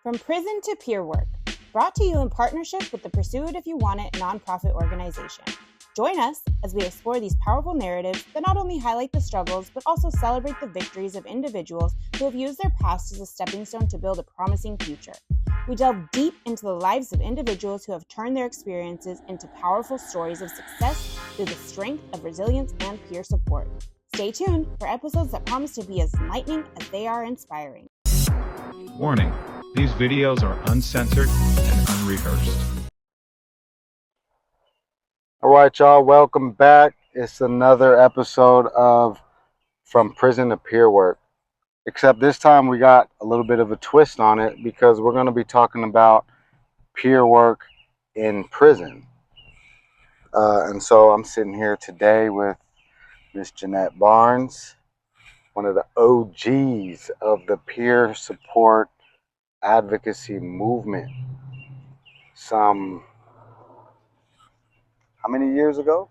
From Prison to Peer Work, brought to you in partnership with the Pursue It If You Want It nonprofit organization. Join us as we explore these powerful narratives that not only highlight the struggles, but also celebrate the victories of individuals who have used their past as a stepping stone to build a promising future. We delve deep into the lives of individuals who have turned their experiences into powerful stories of success through the strength of resilience and peer support. Stay tuned for episodes that promise to be as enlightening as they are inspiring. Warning, these videos are uncensored and unrehearsed. All right, y'all, welcome back. It's another episode of From Prison to Peer Work. Except this time we got a little bit of a twist on it because we're going to be talking about peer work in prison. And so I'm sitting here today with Miss Jeanette Barnes, one of the OGs of the peer support advocacy movement. How many years ago?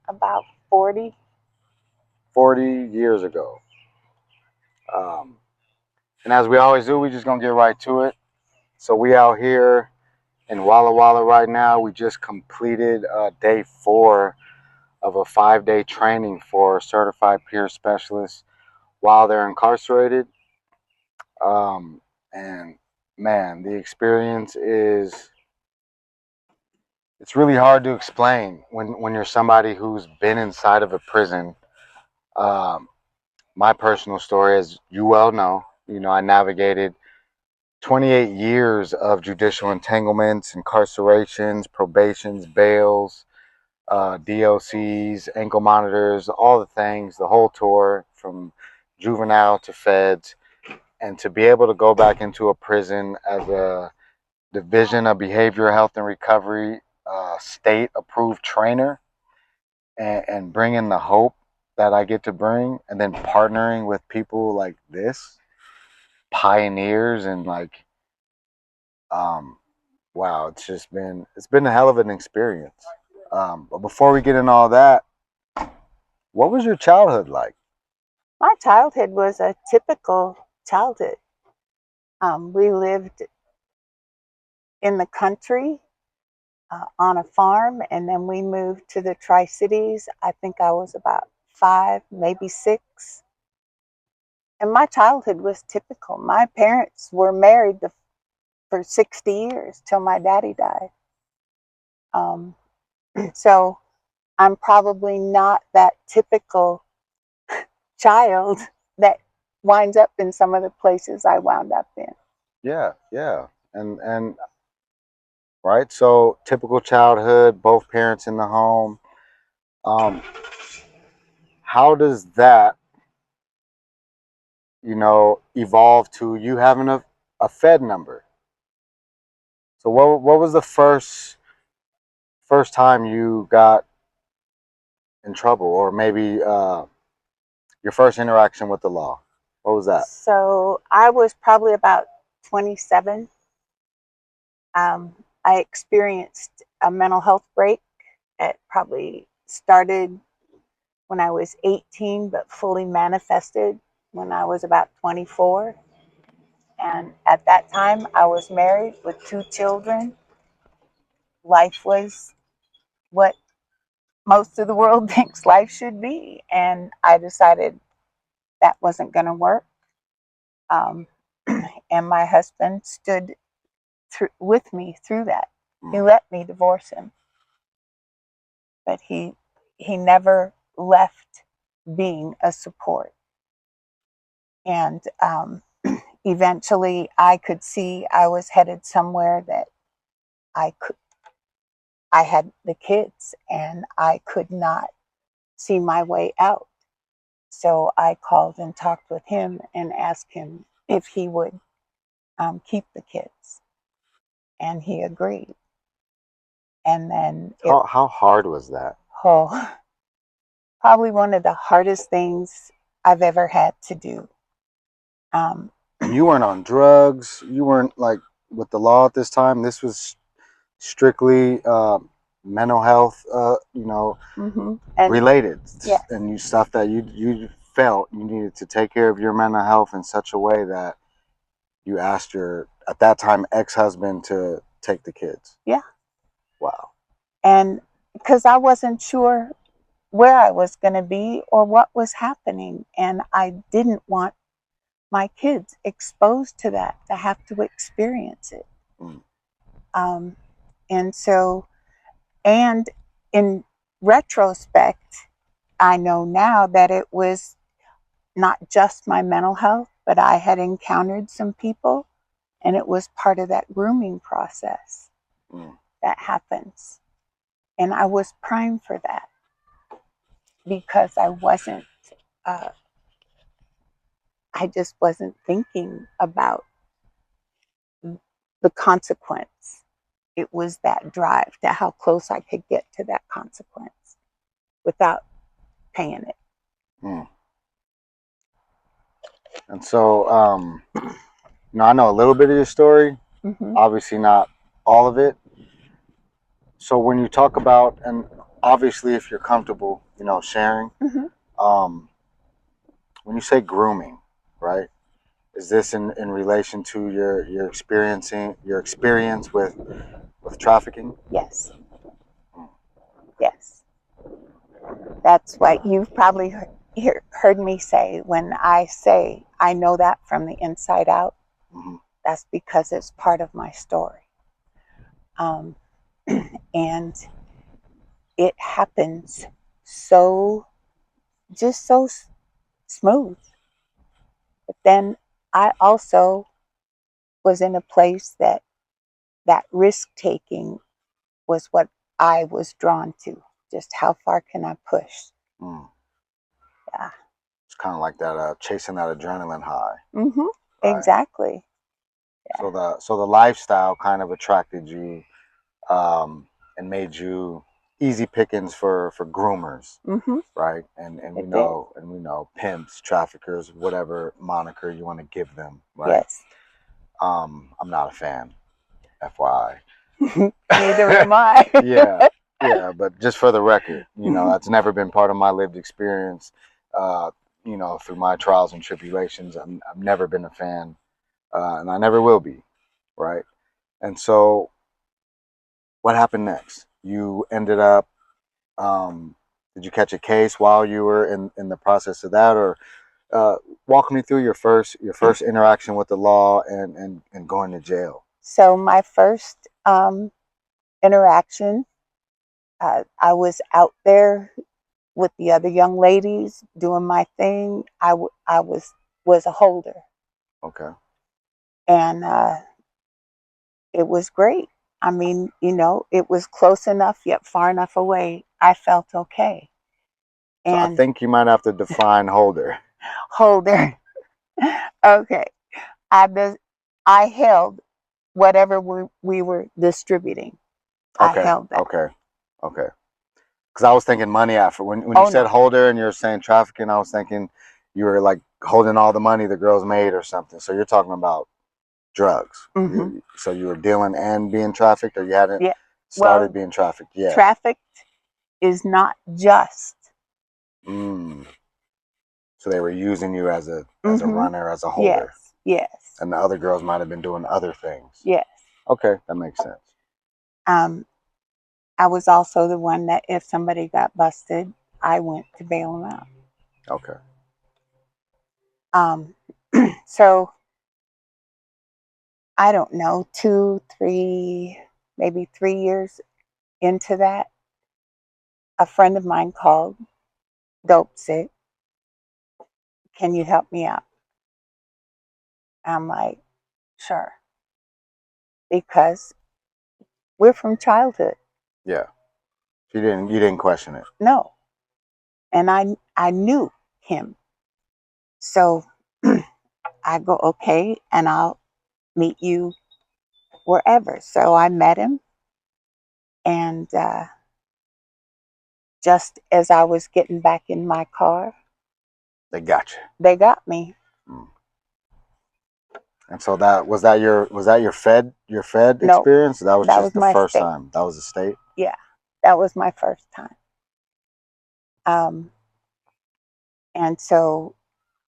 About 40. 40 years ago. And as we always do, we're just going to get right to it. So we out here in Walla Walla right now. We just completed day 4 of a 5-day training for certified peer specialists while they're incarcerated. And man, the experience it's really hard to explain when you're somebody who's been inside of a prison. My personal story, as you well know, I navigated 28 years of judicial entanglements, incarcerations, probations, bails, DOCs, ankle monitors, all the things, the whole tour from juvenile to feds. And to be able to go back into a prison as a Division of Behavioral Health and Recovery state-approved trainer and bring in the hope that I get to bring, and then partnering with people like this, pioneers, and wow, it's been a hell of an experience. But before we get into all that, what was your childhood like? My childhood was a typical childhood. We lived in the country on a farm, and then we moved to the Tri-Cities. I think I was about 5, maybe 6. And my childhood was typical. My parents were married for 60 years till my daddy died. So I'm probably not that typical child that winds up in some of the places I wound up in. Yeah. And right, so typical childhood, both parents in the home. How does that, evolve to you having a Fed number? So what was the first time you got in trouble, or maybe your first interaction with the law? What was that? So I was probably about 27. I experienced a mental health break. It probably started when I was 18, but fully manifested when I was about 24. And at that time, I was married with 2 children. Life was what most of the world thinks life should be. And I decided that wasn't going to work. And my husband stood with me through that. He let me divorce him. But he never left being a support. And eventually I could see I was headed somewhere that I had the kids and I could not see my way out. So I called and talked with him and asked him if he would keep the kids. And he agreed. And then How hard was that? Probably one of the hardest things I've ever had to do. You weren't on drugs. You weren't with the law at this time. This was strictly mental health, Mm-hmm. related. Yes. And you stuff that you felt you needed to take care of your mental health in such a way that you asked your, at that time, ex-husband to take the kids. Yeah. Wow. And because I wasn't sure where I was going to be or what was happening. And I didn't want my kids exposed to that, to have to experience it. Mm. And so, and in retrospect, I know now that it was not just my mental health, but I had encountered some people, and it was part of that grooming process that happens. And I was primed for that because I just wasn't thinking about the consequence. It was that drive to how close I could get to that consequence without paying it. Mm. And so, I know a little bit of your story, obviously not all of it. So when you talk about, and obviously if you're comfortable, sharing, when you say grooming, right? Is this in relation to your experience with trafficking? Yes. Yes. That's what you've probably heard me say when I say I know that from the inside out. That's because it's part of my story. And it happens so smooth. But then I also was in a place that risk taking was what I was drawn to. Just how far can I push? Yeah. It's kind of like that chasing that adrenaline high. Right? Exactly. Yeah. So the lifestyle kind of attracted you, and made you easy pickings for groomers, right? And we know pimps, traffickers, whatever moniker you want to give them, right? Yes. I'm not a fan, FYI. Neither am I. Yeah, but just for the record, that's never been part of my lived experience. Through my trials and tribulations, I've never been a fan, and I never will be, right? And so, what happened next? You ended up, did you catch a case while you were in the process of that, or walk me through your first interaction with the law and going to jail? So my first interaction, I was out there with the other young ladies doing my thing. I was a holder. Okay. And it was great. I mean, it was close enough yet far enough away. I felt okay. So I think you might have to define holder. Holder. Okay. I held whatever we were distributing. Okay. I held that. Okay. Because I was thinking money after when you said holder and you're saying trafficking, I was thinking you were like holding all the money the girls made or something. So you're talking about drugs. So you were dealing and being trafficked, or you hadn't started being trafficked yet? Trafficked is not just. So they were using you as a runner, as a holder. Yes. And the other girls might have been doing other things. Yes. Okay, that makes sense. I was also the one that if somebody got busted, I went to bail them out. Okay. So I don't know, 2, 3, maybe 3 years into that, a friend of mine called, dope sick. Can you help me out? I'm like, sure. Because we're from childhood. Yeah. You didn't question it. No. And I knew him. So I go, okay, and I'll meet you wherever. So I met him, and just as I was getting back in my car, they got you. They got me. And so was that your Fed experience? That was just the first time. That was the state? Yeah, that was my first time. And so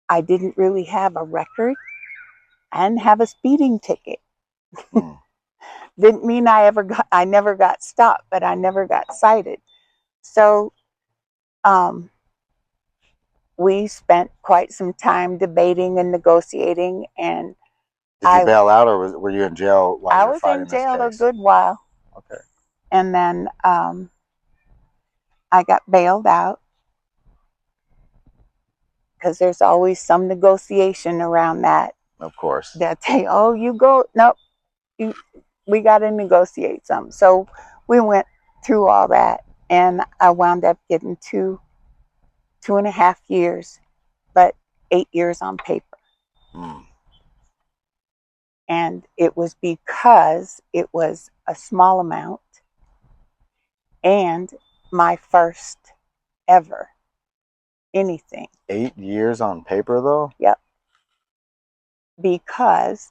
I didn't really have a record and have a speeding ticket. Mm. Didn't mean I never got stopped, but I never got cited. So we spent quite some time debating and negotiating, and Did you bail out, or were you in jail while I you were was fighting in jail this a case? good while. Okay. And then I got bailed out because there's always some negotiation around that. Of course. They'll tell you, oh, you go, nope, we got to negotiate something. So we went through all that, and I wound up getting 2.5 years, but 8 years on paper. Mm. And it was because it was a small amount and my first ever anything. 8 years on paper, though? Yep. Because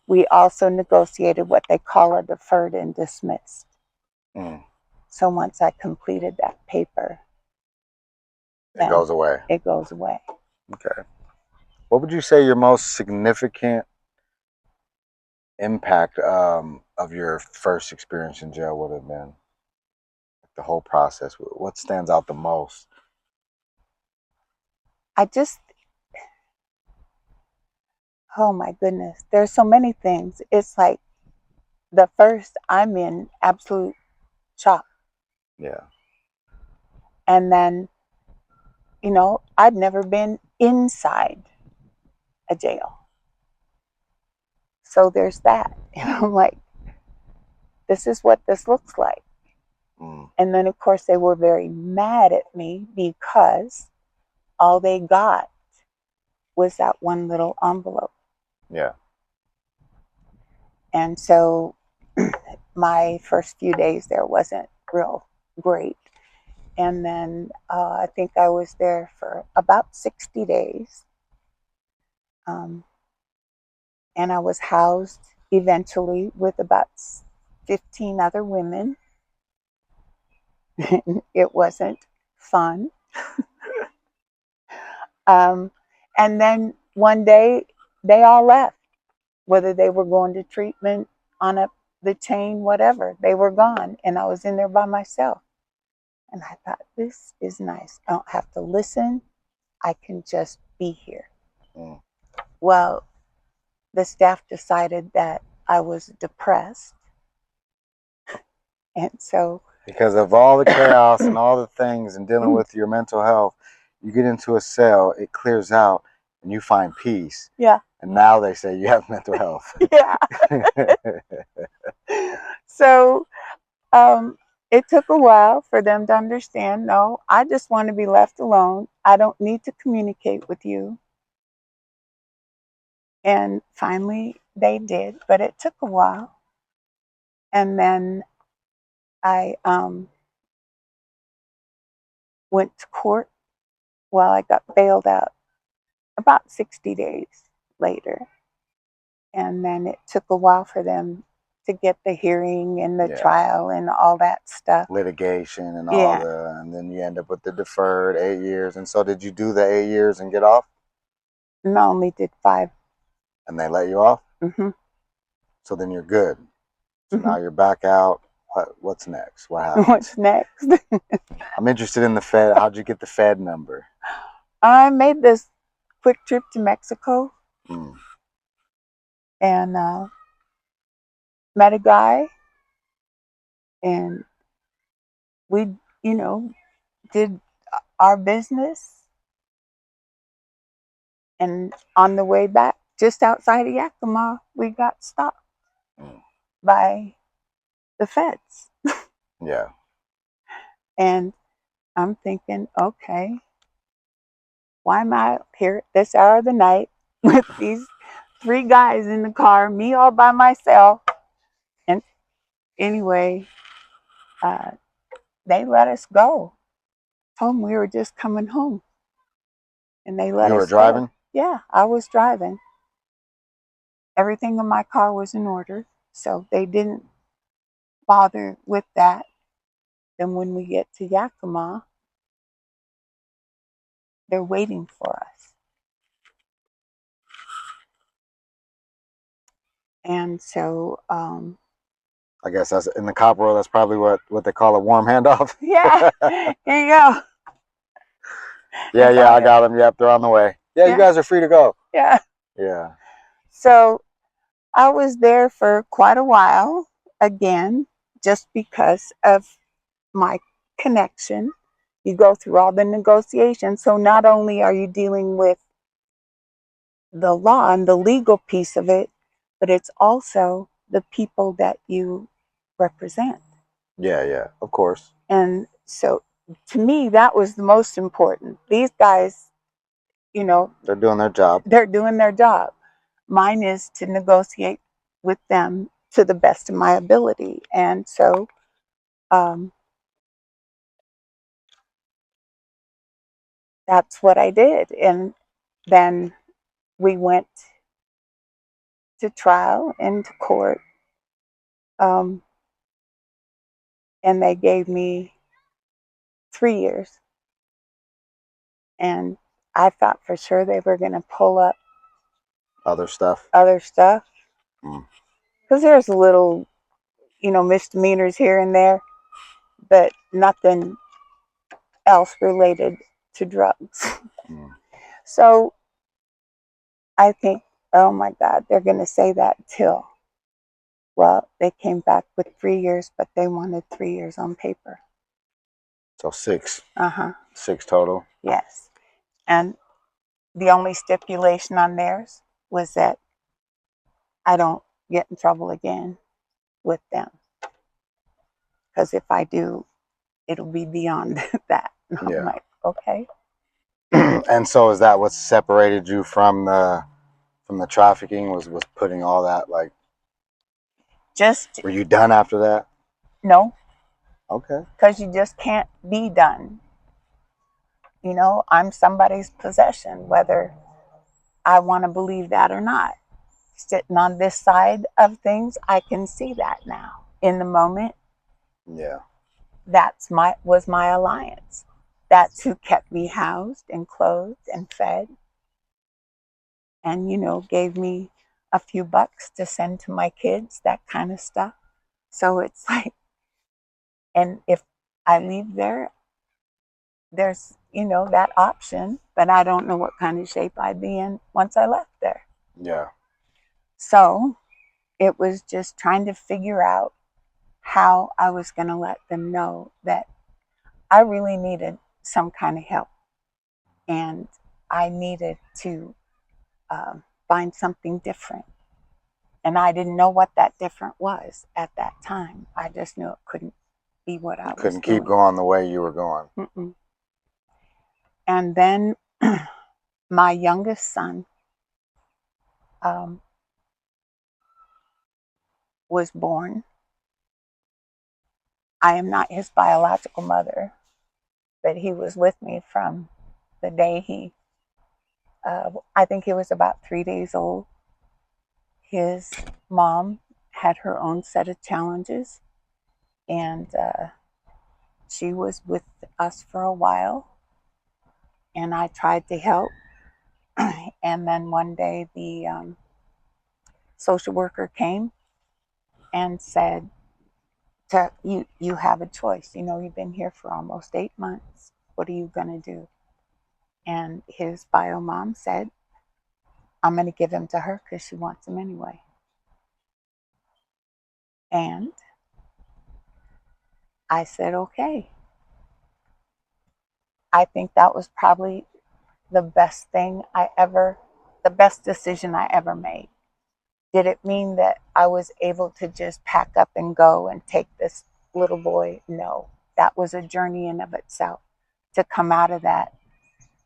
we also negotiated what they call a deferred and dismissed. Mm. So once I completed that paper, it goes away. It goes away. Okay. What would you say your most significant impact of your first experience in jail would have been? The whole process. What stands out the most? Oh my goodness, there's so many things. It's like the first, I'm in absolute shock. Yeah. And then, I'd never been inside a jail. So there's that. And I'm like, this is what this looks like. Mm. And then, of course, they were very mad at me because all they got was that one little envelope. Yeah. And so my first few days there wasn't real great. And then I think I was there for about 60 days. And I was housed eventually with about 15 other women. It wasn't fun. And then one day they all left, whether they were going to treatment, on up the chain, whatever. They were gone, and I was in there by myself. And I thought, this is nice. I don't have to listen. I can just be here. Mm. Well, the staff decided that I was depressed. And so, because of all the chaos and all the things and dealing with your mental health, you get into a cell, it clears out, and you find peace. Yeah. And now they say you have mental health. Yeah. So it took a while for them to understand, no, I just want to be left alone. I don't need to communicate with you. And finally they did, but it took a while. And then I went to court. Well, I got bailed out about 60 days later. And then it took a while for them to get the hearing and the trial and all that stuff. Litigation and all and then you end up with the deferred 8 years. And so did you do the 8 years and get off? No, only did 5. And they let you off? Mm-hmm. So then you're good. So now you're back out. What's next? What happens? What's next? I'm interested in the Fed. How'd you get the Fed number? I made this quick trip to Mexico. And met a guy, and we, did our business. And on the way back, just outside of Yakima, we got stopped by the feds. Yeah. And I'm thinking, okay, why am I here at this hour of the night with these 3 guys in the car, me all by myself? And anyway, they let us go. Told them we were just coming home. And they let us go. You were driving? Yeah, I was driving. Everything in my car was in order, so they didn't bother with that. Then when we get to Yakima, they're waiting for us. And so, I guess that's in the cop world. That's probably what they call a warm handoff. yeah, here you go. Yeah, It's yeah, on I it. got them. Yep, they're on the way. Yeah, you Yeah, guys are free to go. yeah. Yeah. So I was there for quite a while again, just because of my connection. You go through all the negotiations. So not only are you dealing with the law and the legal piece of it, but it's also the people that you represent. Yeah, yeah, of course. And so to me, that was the most important. These guys, you know, They're doing their job. they're doing their job. Mine is to negotiate with them to the best of my ability. And so um, that's what I did. And then we went to trial and to court. Um, and they gave me 3 years. And I thought for sure they were going to pull up Other stuff. other stuff. Mm. Because there's little, misdemeanors here and there, but nothing else related to drugs. Mm. So I think, oh my God, they're going to say that till. Well, they came back with 3 years, but they wanted 3 years on paper. So 6. Uh-huh. 6 total. Yes. And the only stipulation on theirs was that I don't get in trouble again with them. Because if I do, it'll be beyond that. And I'm Yeah. like, okay. And so is that what separated you from the trafficking? Was putting all that, like, Just were you done after that? no, Okay. because you just can't be done. I'm somebody's possession, whether I want to believe that or not. Sitting on this side of things, I can see that now. In the moment, Yeah. was my alliance. That's who kept me housed and clothed and fed, and gave me a few bucks to send to my kids, that kind of stuff. So it's like, and if I leave there, there's that option, but I don't know what kind of shape I'd be in once I left there. Yeah. So it was just trying to figure out how I was going to let them know that I really needed some kind of help, and I needed to find something different. And I didn't know what that different was at that time. I just knew it couldn't be what I was doing. Couldn't keep going the way you were going. Mm-mm. And then my youngest son was born. I am not his biological mother, but he was with me from the day I think he was about 3 days old. His mom had her own set of challenges, and she was with us for a while, and I tried to help. And then one day the social worker came and said, you have a choice. You've been here for almost 8 months. What are you going to do? And his bio mom said, I'm going to give him to her because she wants him anyway. And I said, okay. I think that was probably the best decision I ever made. Did it mean that I was able to just pack up and go and take this little boy? No. That was a journey in of itself, to come out of that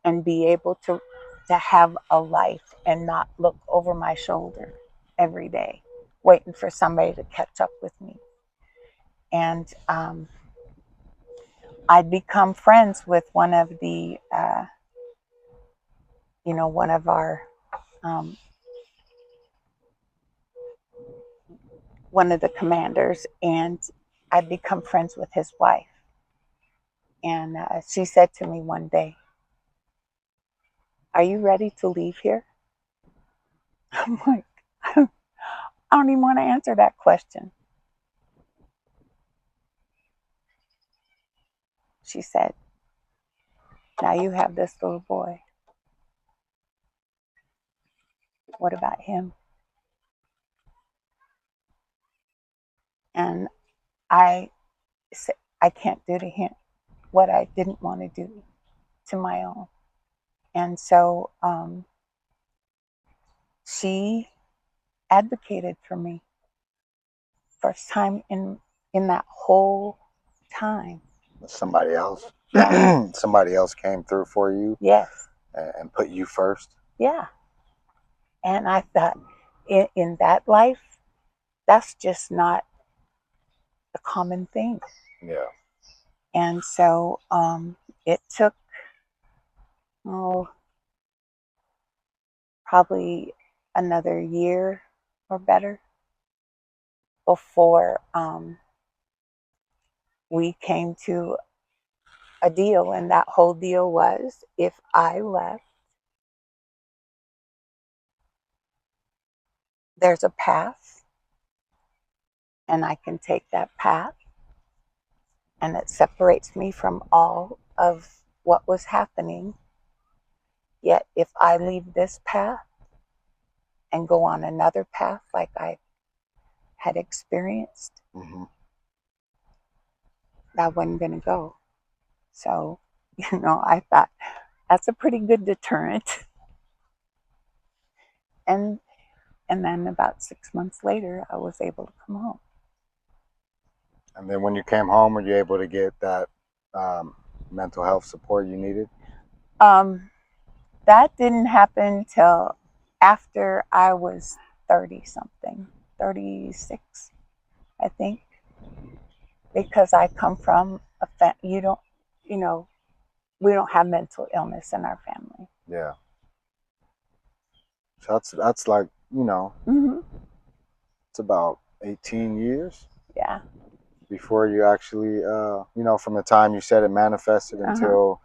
and be able to have a life and not look over my shoulder every day, waiting for somebody to catch up with me. And I'd become friends with one of the, one of our, one of the commanders, and I'd become friends with his wife. And she said to me one day, are you ready to leave here? I'm like, I don't even want to answer that question. She said, now you have this little boy. What about him? And I said, I can't do to him what I didn't want to do to my own. And so she advocated for me. First time in that whole time. Somebody else. Yeah. Somebody else came through for you. Yes. And put you first. Yeah. And I thought, in that life, that's just not a common thing. Yeah. And so it took, probably another year or better before we came to a deal. And that whole deal was, if I left, there's a path, and I can take that path, and it separates me from all of what was happening. Yet if I leave this path and go on another path like I had experienced, that wasn't going to go. So, I thought that's a pretty good deterrent. And then about 6 months later, I was able to come home. And then when you came home, were you able to get that mental health support you needed? That didn't happen till after I was 30-something, 36, I think. Because I come from we don't have mental illness in our family. Yeah. So that's like, it's about 18 years. Yeah. Before you actually, from the time you said it manifested until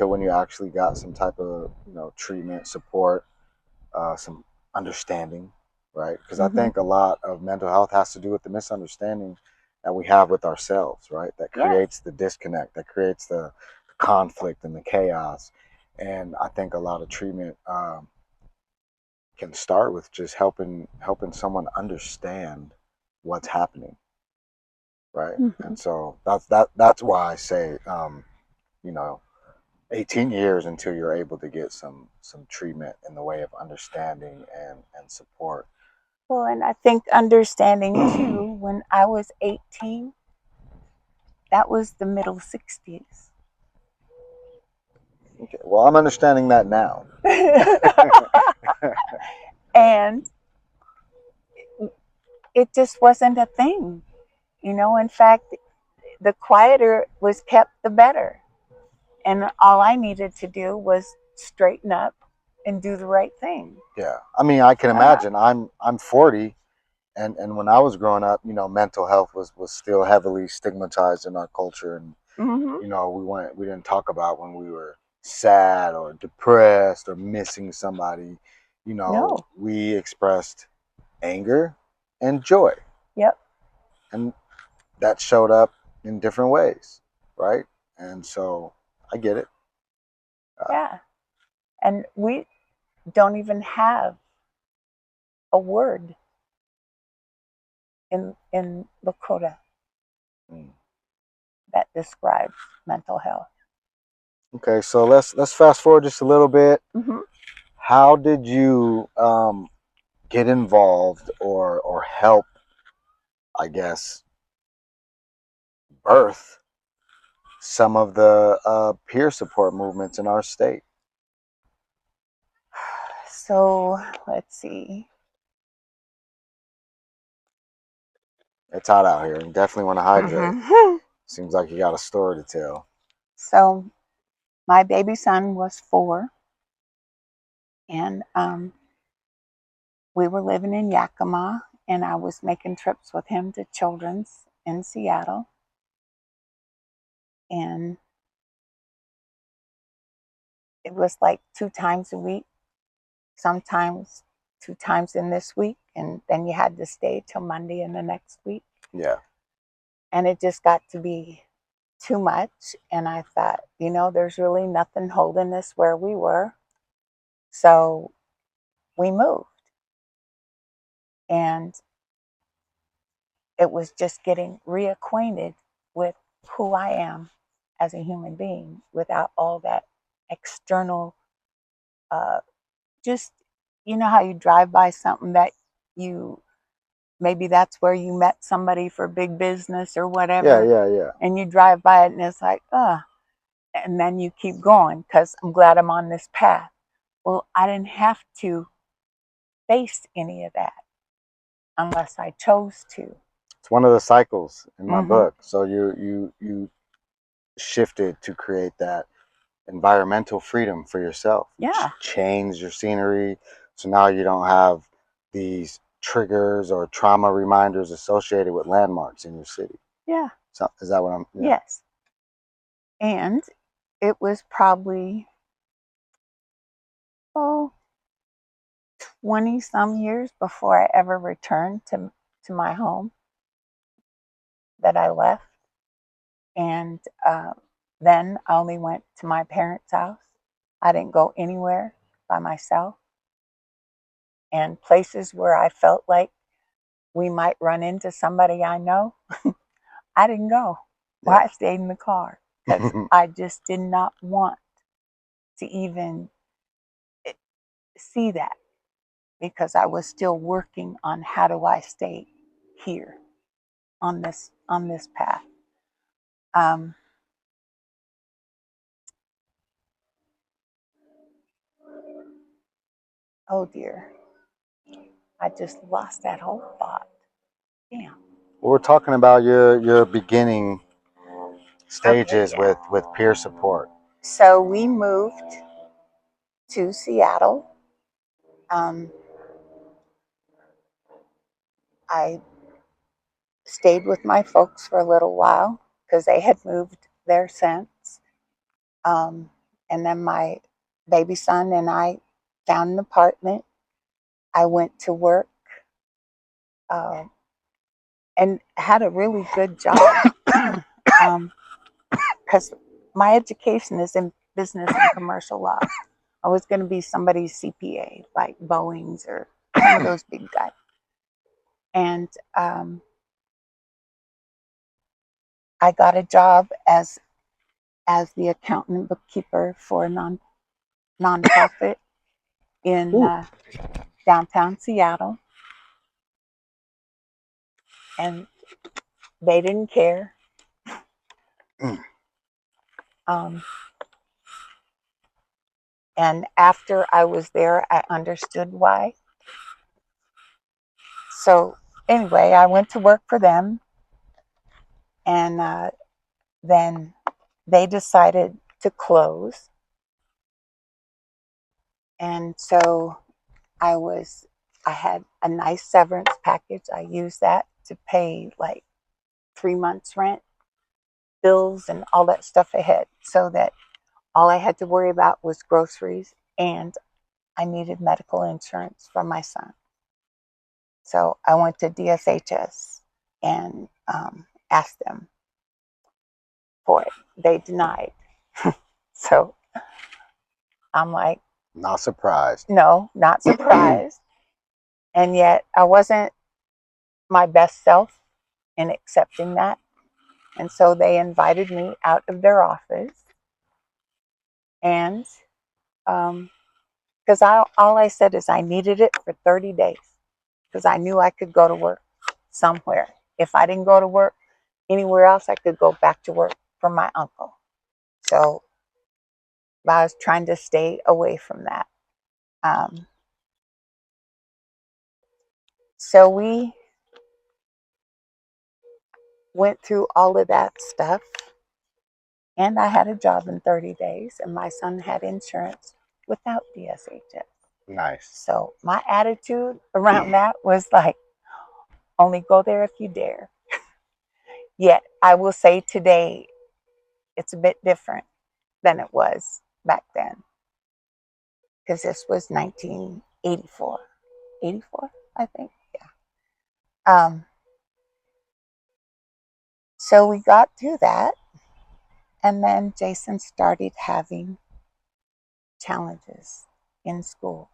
when you actually got some type of, treatment, support, some understanding, right? Because I think a lot of mental health has to do with the misunderstanding that we have with ourselves, right? That creates the disconnect, that creates the conflict and the chaos. And I think a lot of treatment can start with just helping someone understand what's happening, right? And so that's why I say, 18 years until you're able to get some treatment in the way of understanding and support. Well, and I think understanding too, when I was 18, that was the middle 60s. Okay, well, I'm understanding that now. And it just wasn't a thing. In fact, the quieter was kept, the better. And all I needed to do was straighten up and do the right thing. Yeah. I mean, I can imagine. I'm 40, and when I was growing up, mental health was still heavily stigmatized in our culture, and we didn't talk about when we were sad or depressed or missing somebody. No. We expressed anger and joy. Yep. And that showed up in different ways, right? And so I get it. Yeah. And we don't even have a word in Lakota that describes mental health. Okay, so let's fast forward just a little bit. How did you get involved or help, I guess, birth some of the peer support movements in our state? So let's see. It's hot out here, and definitely want to hydrate. Seems like you got a story to tell. So my baby son was 4, and we were living in Yakima, and I was making trips with him to Children's in Seattle. And it was like 2 times a week, sometimes 2 times in this week, and then you had to stay till Monday in the next week. Yeah. And it just got to be too much. And I thought, there's really nothing holding us where we were. So we moved. And it was just getting reacquainted with who I am as a human being without all that external, just, how you drive by something that maybe that's where you met somebody for big business or whatever. Yeah. And you drive by it and it's like, and then you keep going because I'm glad I'm on this path. Well, I didn't have to face any of that unless I chose to. It's one of the cycles in my Mhm. book. So you shifted to create that environmental freedom for yourself. Yeah. Change your scenery. So now you don't have these triggers or trauma reminders associated with landmarks in your city. Yeah. So is that what I'm? Yeah. Yes. And it was probably, 20 some years before I ever returned to my home that I left. And then I only went to my parents' house. I didn't go anywhere by myself. And places where I felt like we might run into somebody I know, I didn't go. Well, I stayed in the car because I just did not want to even see that, because I was still working on how do I stay here on this path. Oh dear, I just lost that whole thought. Damn. We're talking about your beginning stages Okay, yeah. with peer support. So we moved to Seattle. I stayed with my folks for a little while because they had moved there since. And then my baby son and I found an apartment. I went to work and had a really good job because my education is in business and commercial law. I was going to be somebody's CPA, like Boeing's or some of those big guys. And I got a job as the accountant and bookkeeper for a nonprofit in downtown Seattle. And they didn't care. And after I was there, I understood why. So anyway, I went to work for them, and then they decided to close. And so I had a nice severance package. I used that to pay like 3 months rent, bills, and all that stuff ahead, so that all I had to worry about was groceries, and I needed medical insurance for my son. So I went to DSHS and asked them for it. They denied. So I'm like, not surprised. No, not surprised. And yet I wasn't my best self in accepting that. And so they invited me out of their office. And because all I said is I needed it for 30 days because I knew I could go to work somewhere. If I didn't go to work anywhere else, I could go back to work for my uncle. So I was trying to stay away from that. So we went through all of that stuff, and I had a job in 30 days, and my son had insurance without DSHS. Nice. So my attitude around that was like, only go there if you dare. Yet I will say today, it's a bit different than it was back then, because this was 1984. 84, I think. Yeah. So we got through that, and then Jason started having challenges in school.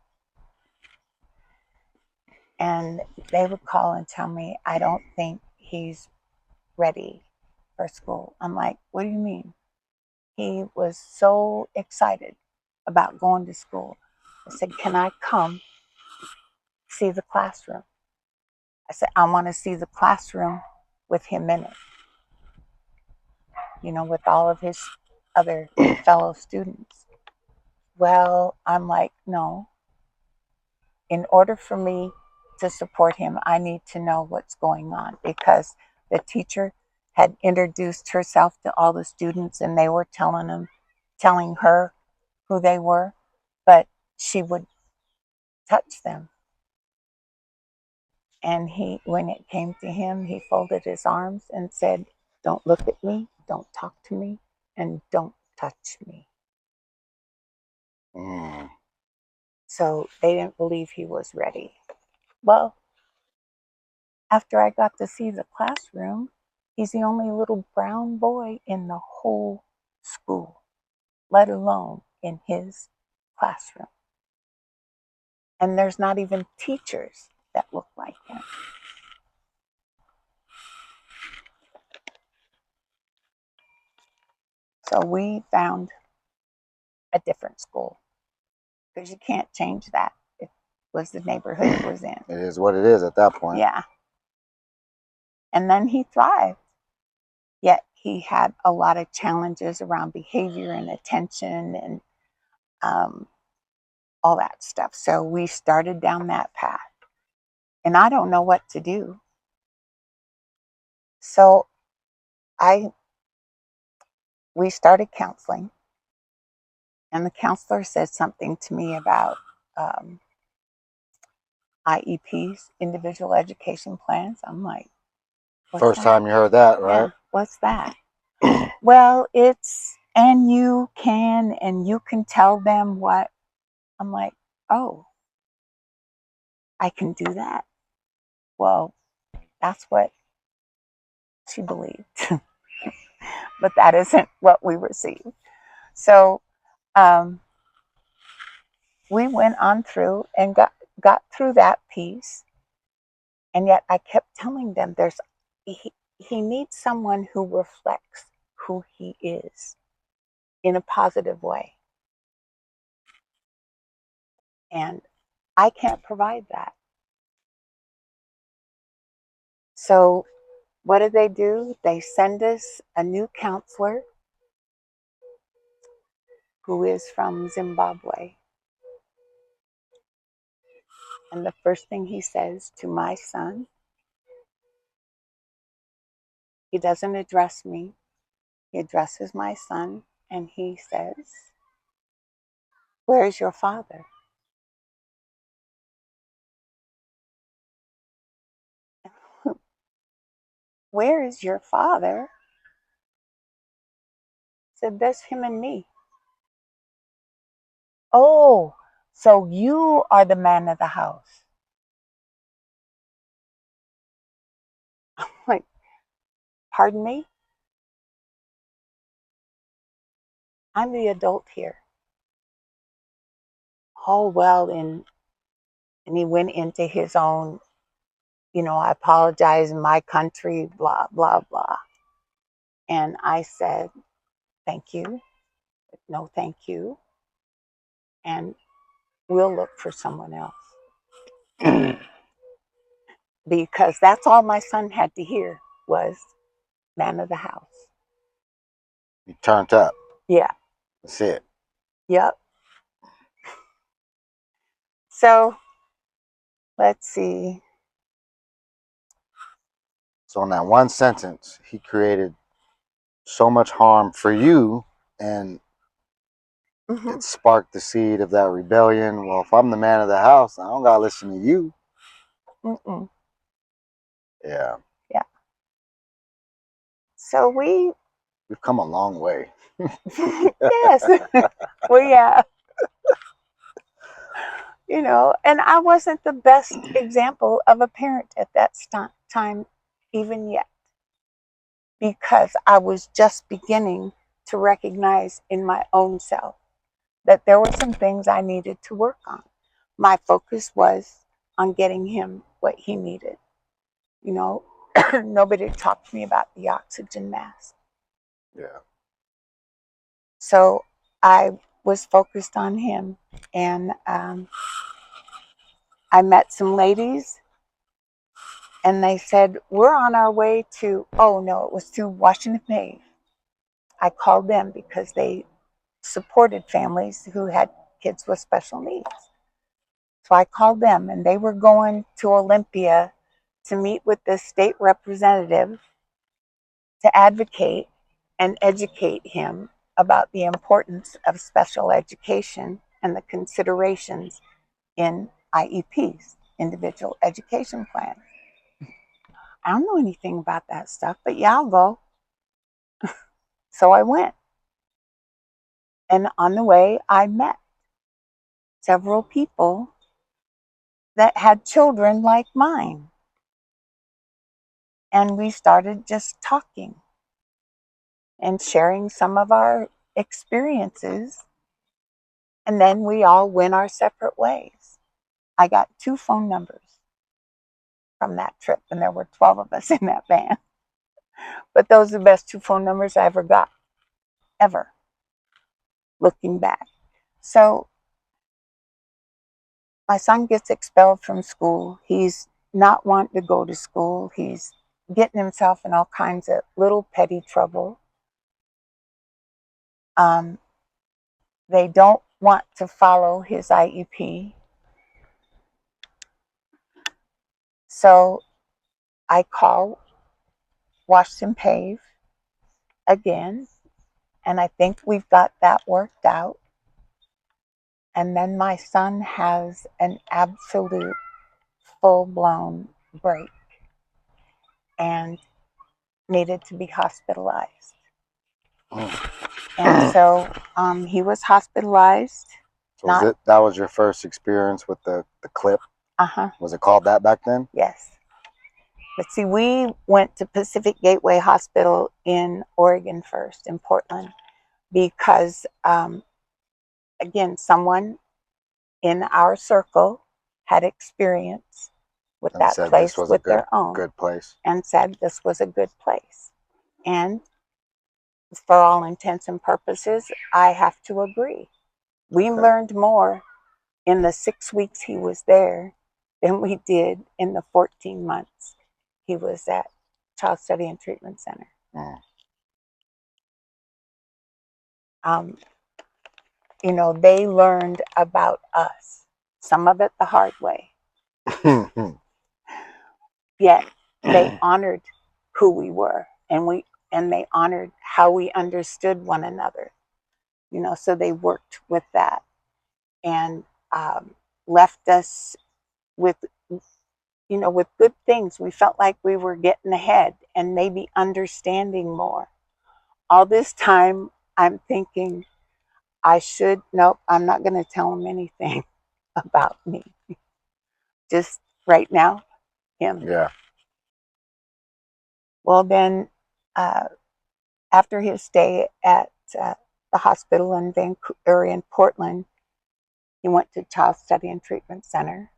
And they would call and tell me, I don't think he's ready for school. I'm like, what do you mean? He was so excited about going to school. I said, can I come see the classroom? I said, I want to see the classroom with him in it, with all of his other fellow students. Well, I'm like, no. In order for me to support him, I need to know what's going on, because the teacher had introduced herself to all the students, and they were telling her who they were, but she would touch them. And when it came to him, he folded his arms and said, don't look at me, don't talk to me, and don't touch me. So they didn't believe he was ready. Well, after I got to see the classroom, he's the only little brown boy in the whole school, let alone in his classroom. And there's not even teachers that look like him. So we found a different school, because you can't change that. It was the neighborhood it was in. It is what it is at that point. Yeah. And then he thrived. Yet he had a lot of challenges around behavior and attention and all that stuff. So we started down that path. And I don't know what to do. So we started counseling. And the counselor said something to me about IEPs, individual education plans. I'm like, First time you heard that, right? Yeah, what's that? Well, and you can tell them what. I'm like, oh, I can do that. Well, that's what she believed. But that isn't what we received. So we went on through and got through that piece. And yet I kept telling them he needs someone who reflects who he is in a positive way. And I can't provide that. So what do? They send us a new counselor who is from Zimbabwe. And the first thing he says to my son, he doesn't address me. He addresses my son and he says, where is your father? Where is your father? I said, there's him and me. Oh, so you are the man of the house. I'm like, pardon me? I'm the adult here. Oh, well, and he went into his own, I apologize in my country, blah, blah, blah. And I said, thank you. No, thank you. And we'll look for someone else. Because that's all my son had to hear was man of the house. You turned up. Yeah. That's it. Yep. So let's see. So in that one sentence, he created so much harm for you, and it sparked the seed of that rebellion. Well, if I'm the man of the house, I don't gotta listen to you. Yeah. Yeah. So we've come a long way. Yes. Well, yeah. You know, and I wasn't the best example of a parent at that time, even yet, because I was just beginning to recognize in my own self that there were some things I needed to work on. My focus was on getting him what he needed. You know, nobody talked to me about the oxygen mask. Yeah. So I was focused on him, and I met some ladies, and they said, we're on our way to, oh no, it was to Washington Bay. I called them because they supported families who had kids with special needs. So I called them, and they were going to Olympia to meet with the state representative to advocate and educate him about the importance of special education and the considerations in IEPs, individual education plans. I don't know anything about that stuff, but yeah, I'll go. So I went. And on the way, I met several people that had children like mine. And we started just talking and sharing some of our experiences. And then we all went our separate ways. I got 2 phone numbers from that trip, and there were 12 of us in that van. But those are the best 2 phone numbers I ever got, ever, looking back. So my son gets expelled from school. He's not wanting to go to school. He's getting himself in all kinds of little petty trouble. They don't want to follow his IEP. So I call Wash and Pave again, and I think we've got that worked out. And then my son has an absolute full-blown break and needed to be hospitalized. And so he was hospitalized. So that was your first experience with the clip? Uh-huh. Was it called that back then? Yes. But see, we went to Pacific Gateway Hospital in Oregon first, in Portland, because, again, someone in our circle had experience with that place with their own. Good place. And said this was a good place. And for all intents and purposes, I have to agree. We learned more in the 6 weeks he was there than we did in the 14 months he was at Child Study and Treatment Center. You know, they learned about us, some of it the hard way. Yet they honored who we were, and they honored how we understood one another. You know, so they worked with that and left us with, you know, with good things. We felt like we were getting ahead and maybe understanding more. All this time, I'm thinking, nope, I'm not going to tell him anything about me. Just right now, him. Yeah. Well, then, after his stay at the hospital in Vancouver, in Portland, he went to Child Study and Treatment Center.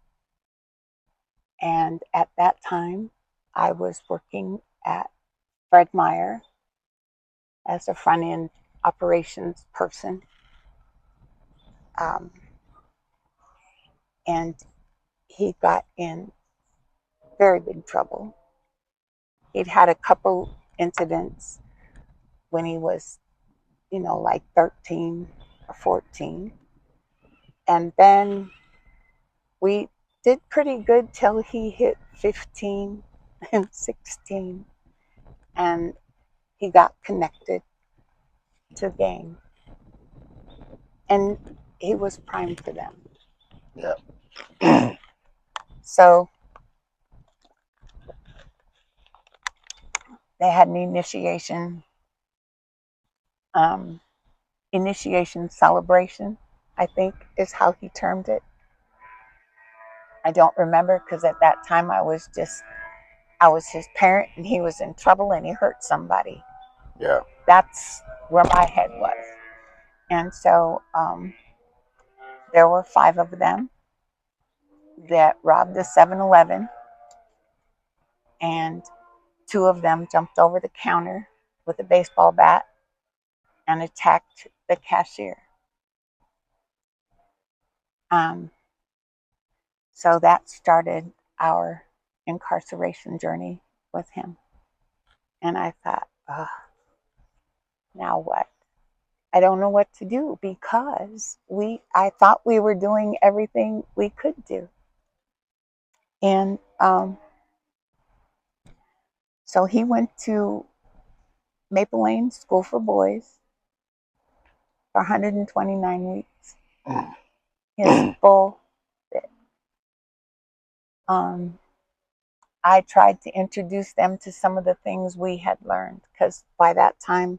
And at that time, I was working at Fred Meyer as a front-end operations person. And he got in very big trouble. He'd had a couple incidents when he was, you know, like 13 or 14. And then we did pretty good till he hit 15 and 16. And he got connected to gang. And he was primed for them. Yeah. So they had an initiation celebration, I think is how he termed it. I don't remember because at that time I was his parent and he was in trouble and he hurt somebody. Yeah. That's where my head was. And so there were 5 of them that robbed a 7-Eleven, and 2 of them jumped over the counter with a baseball bat and attacked the cashier. So that started our incarceration journey with him. And I thought, now what? I don't know what to do because I thought we were doing everything we could do. And so he went to Maple Lane School for Boys for 129 weeks. His full bit. I tried to introduce them to some of the things we had learned because by that time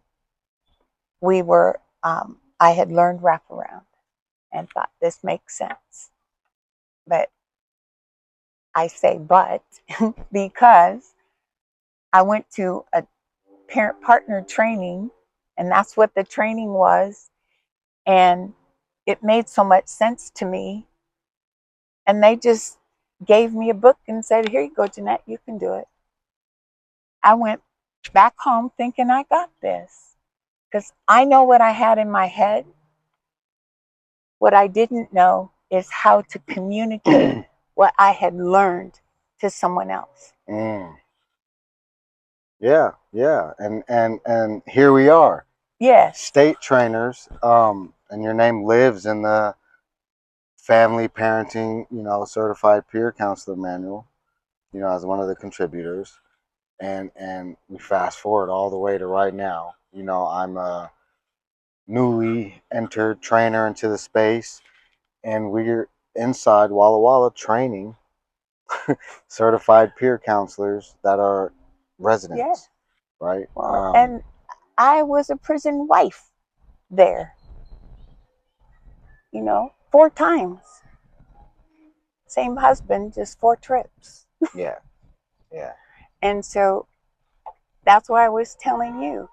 I had learned wraparound and thought this makes sense. But I say but because I went to a parent partner training, and that's what the training was, and it made so much sense to me, and they just gave me a book and said, here you go, Jeanette, you can do it. I went back home thinking I got this because I know what I had in my head. What I didn't know is how to communicate what I had learned to someone else. Yeah, yeah. And here we are. Yes. State trainers, and your name lives in the family parenting, certified peer counselor manual, as one of the contributors. And we fast forward all the way to right now. I'm a newly entered trainer into the space, and we're inside Walla Walla training certified peer counselors that are residents, yes. right? Well, and I was a prison wife there, 4 times. Same husband, just 4 trips. Yeah, yeah. And so that's why I was telling you.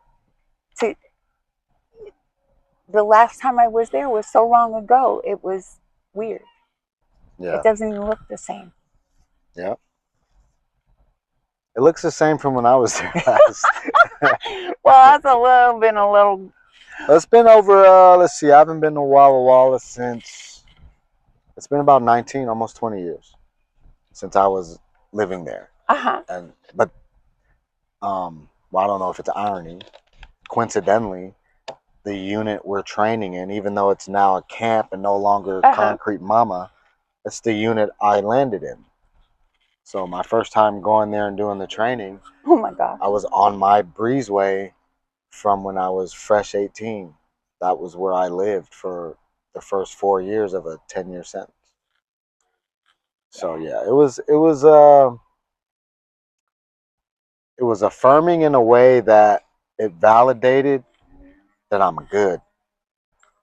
The last time I was there was so long ago, it was weird. Yeah. It doesn't even look the same. Yeah. It looks the same from when I was there last. Well, that's been a little. It's been over, let's see, I haven't been to Walla Walla since, it's been about 19, almost 20 years since I was living there. But, well, I don't know if it's irony. Coincidentally, the unit we're training in, even though it's now a camp and no longer Concrete Mama, it's the unit I landed in. So my first time going there and doing the training, oh my gosh, I was on my breezeway from when I was fresh 18. That was where I lived for the first 4 years of a 10-year sentence. So yeah, it was affirming in a way that it validated that I'm good,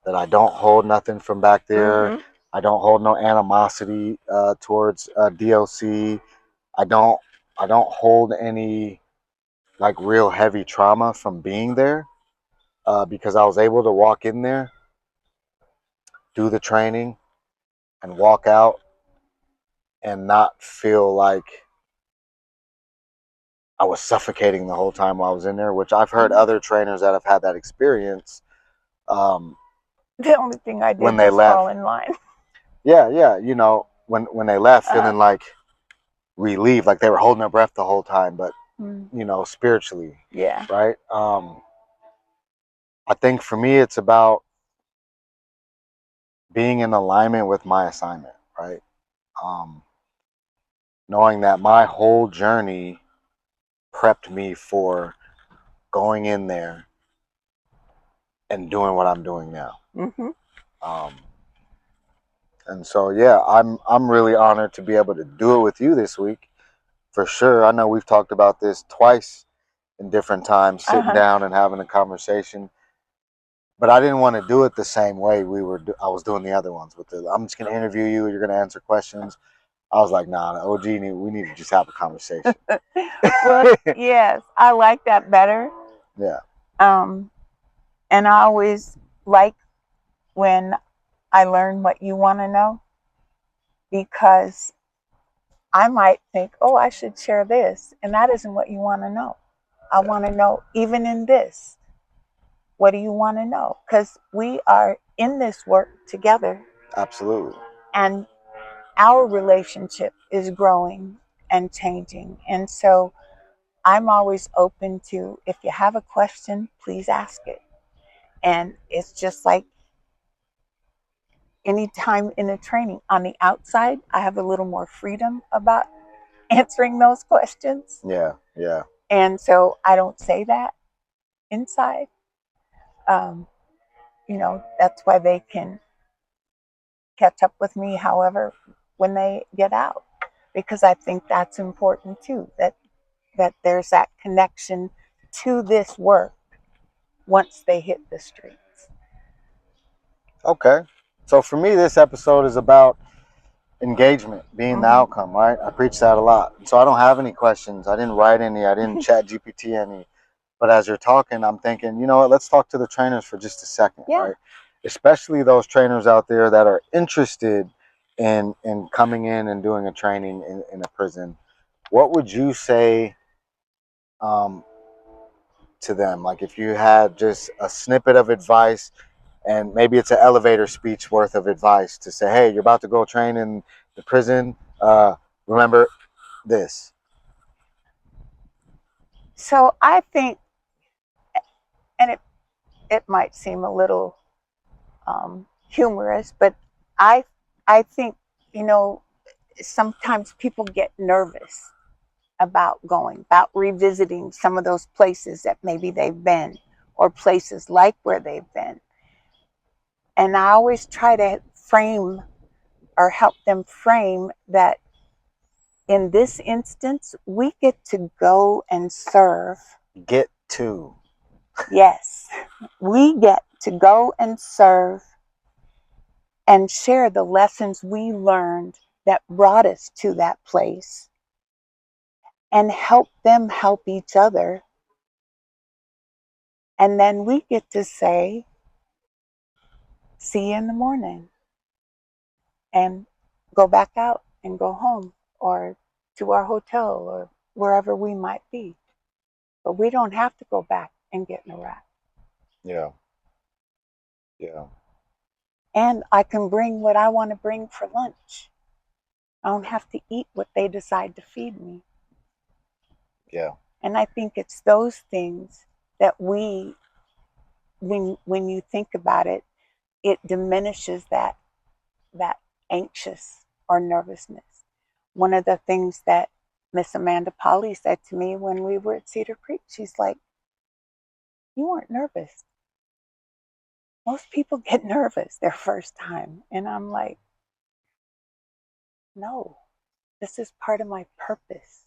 that I don't hold nothing from back there. I don't hold no animosity towards DOC. I don't hold any like real heavy trauma from being there, because I was able to walk in there, do the training, and walk out and not feel like I was suffocating the whole time while I was in there, which I've heard other trainers that have had that experience. The only thing I did when they was left, fall in line. Yeah, when they left feeling like relieved, like they were holding their breath the whole time, but spiritually. Yeah. Right? I think for me it's about being in alignment with my assignment, right? Knowing that my whole journey prepped me for going in there and doing what I'm doing now. And so yeah, I'm really honored to be able to do it with you this week, for sure. I know we've talked about this twice in different times, sitting down and having a conversation, but I didn't want to do it the same way I was doing the other ones. I'm just going to interview you, you're going to answer questions. I was like, nah, OG, we need to just have a conversation. Well, yes, I like that better. Yeah. And I always like when I learn what you want to know, because I might think, oh, I should share this. And that isn't what you want to know. I want to know, even in this, what do you want to know? Because we are in this work together. Absolutely. And our relationship is growing and changing. And so I'm always open to, if you have a question, please ask it. And it's just like any time in a training. On the outside, I have a little more freedom about answering those questions. Yeah, yeah. And so I don't say that inside. That's why they can catch up with me, however, when they get out, because I think that's important too, that there's that connection to this work once they hit the streets. Okay. So for me, this episode is about engagement being the outcome, right? I preach that a lot. So I don't have any questions. I didn't write any. I didn't chat GPT any. But as you're talking, I'm thinking, you know what? Let's talk to the trainers for just a second, right? Especially those trainers out there that are interested in coming in and doing a training in a prison. What would you say to them? Like, if you had just a snippet of advice, and maybe it's an elevator speech worth of advice to say, hey, you're about to go train in the prison. Remember this. So I think, and it might seem a little humorous, but I I think, sometimes people get nervous about about revisiting some of those places that maybe they've been, or places like where they've been. And I always try to frame or help them frame that in this instance, we get to go and serve. Get to. Yes, we get to go and serve and share the lessons we learned that brought us to that place, and help them help each other. And then we get to say, see you in the morning, and go back out and go home, or to our hotel, or wherever we might be. But we don't have to go back and get in a wreck. Yeah. Yeah. And I can bring what I want to bring for lunch. I don't have to eat what they decide to feed me. Yeah. And I think it's those things that when you think about it, it diminishes that anxious or nervousness. One of the things that Miss Amanda Polly said to me when we were at Cedar Creek, she's like, you weren't nervous. Most people get nervous their first time. And I'm like, no, this is part of my purpose.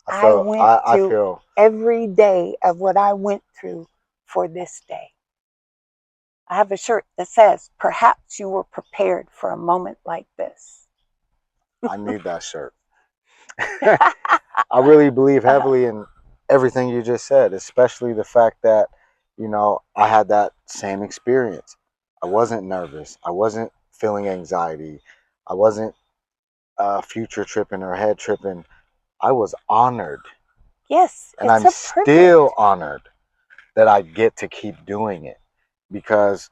I went through every day of what I went through for this day. I have a shirt that says, perhaps you were prepared for a moment like this. I need that shirt. I really believe heavily in everything you just said, especially the fact that, I had that same experience. I wasn't nervous. I wasn't feeling anxiety. I wasn't future tripping or head tripping. I was honored. Yes, and I'm still honored that I get to keep doing it, because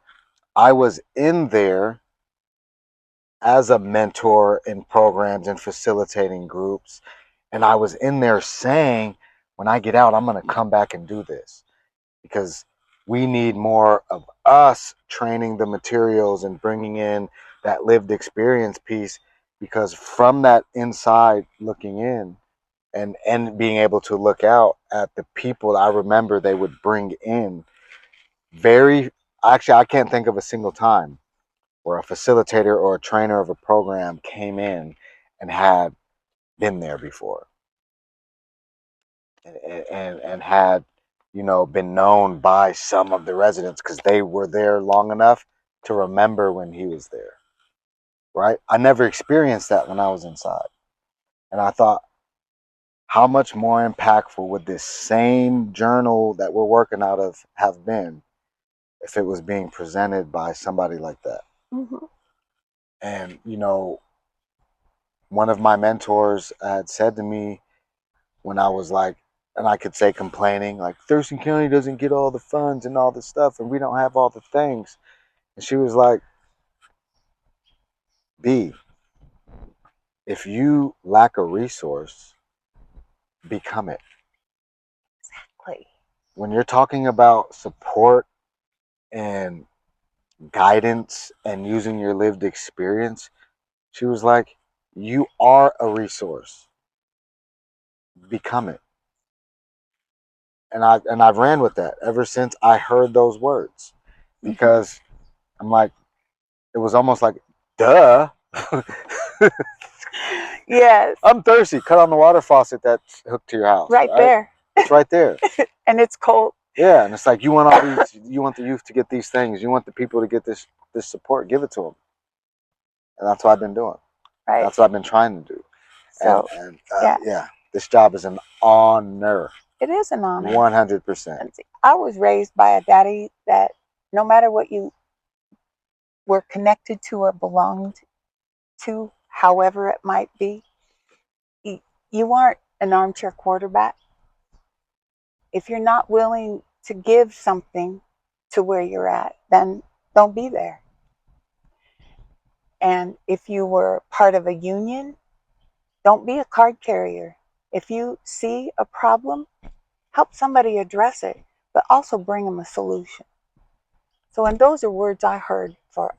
I was in there as a mentor in programs and facilitating groups. And I was in there saying, when I get out, I'm going to come back and do this, because we need more of us training the materials and bringing in that lived experience piece, because from that inside looking in, and being able to look out at the people, I remember they would bring in I can't think of a single time where a facilitator or a trainer of a program came in and had been there before, and had, been known by some of the residents because they were there long enough to remember when he was there. right? I never experienced that when I was inside. And I thought, how much more impactful would this same journal that we're working out of have been if it was being presented by somebody like that? Mm-hmm. And, you know, one of my mentors had said to me when I was like, and I could say complaining, like, Thurston County doesn't get all the funds and all this stuff, and we don't have all the things. And she was like, B, if you lack a resource, become it. Exactly. When you're talking about support and guidance and using your lived experience, she was like, you are a resource. Become it. And I've ran with that ever since I heard those words. Because I'm like, it was almost like, duh. Yes. I'm thirsty. Cut on the water faucet that's hooked to your house. Right there. It's right there. And it's cold. Yeah, and it's like, you want all these, you want the youth to get these things, you want the people to get this support, give it to them. And that's what I've been doing. Right. That's what I've been trying to do. So, And yeah. yeah, this job is an honor. It is an honor. 100%. I was raised by a daddy that no matter what you were connected to or belonged to, however it might be, you aren't an armchair quarterback. If you're not willing to give something to where you're at, then don't be there. And if you were part of a union, don't be a card carrier. If you see a problem, help somebody address it, but also bring them a solution. So, and those are words I heard for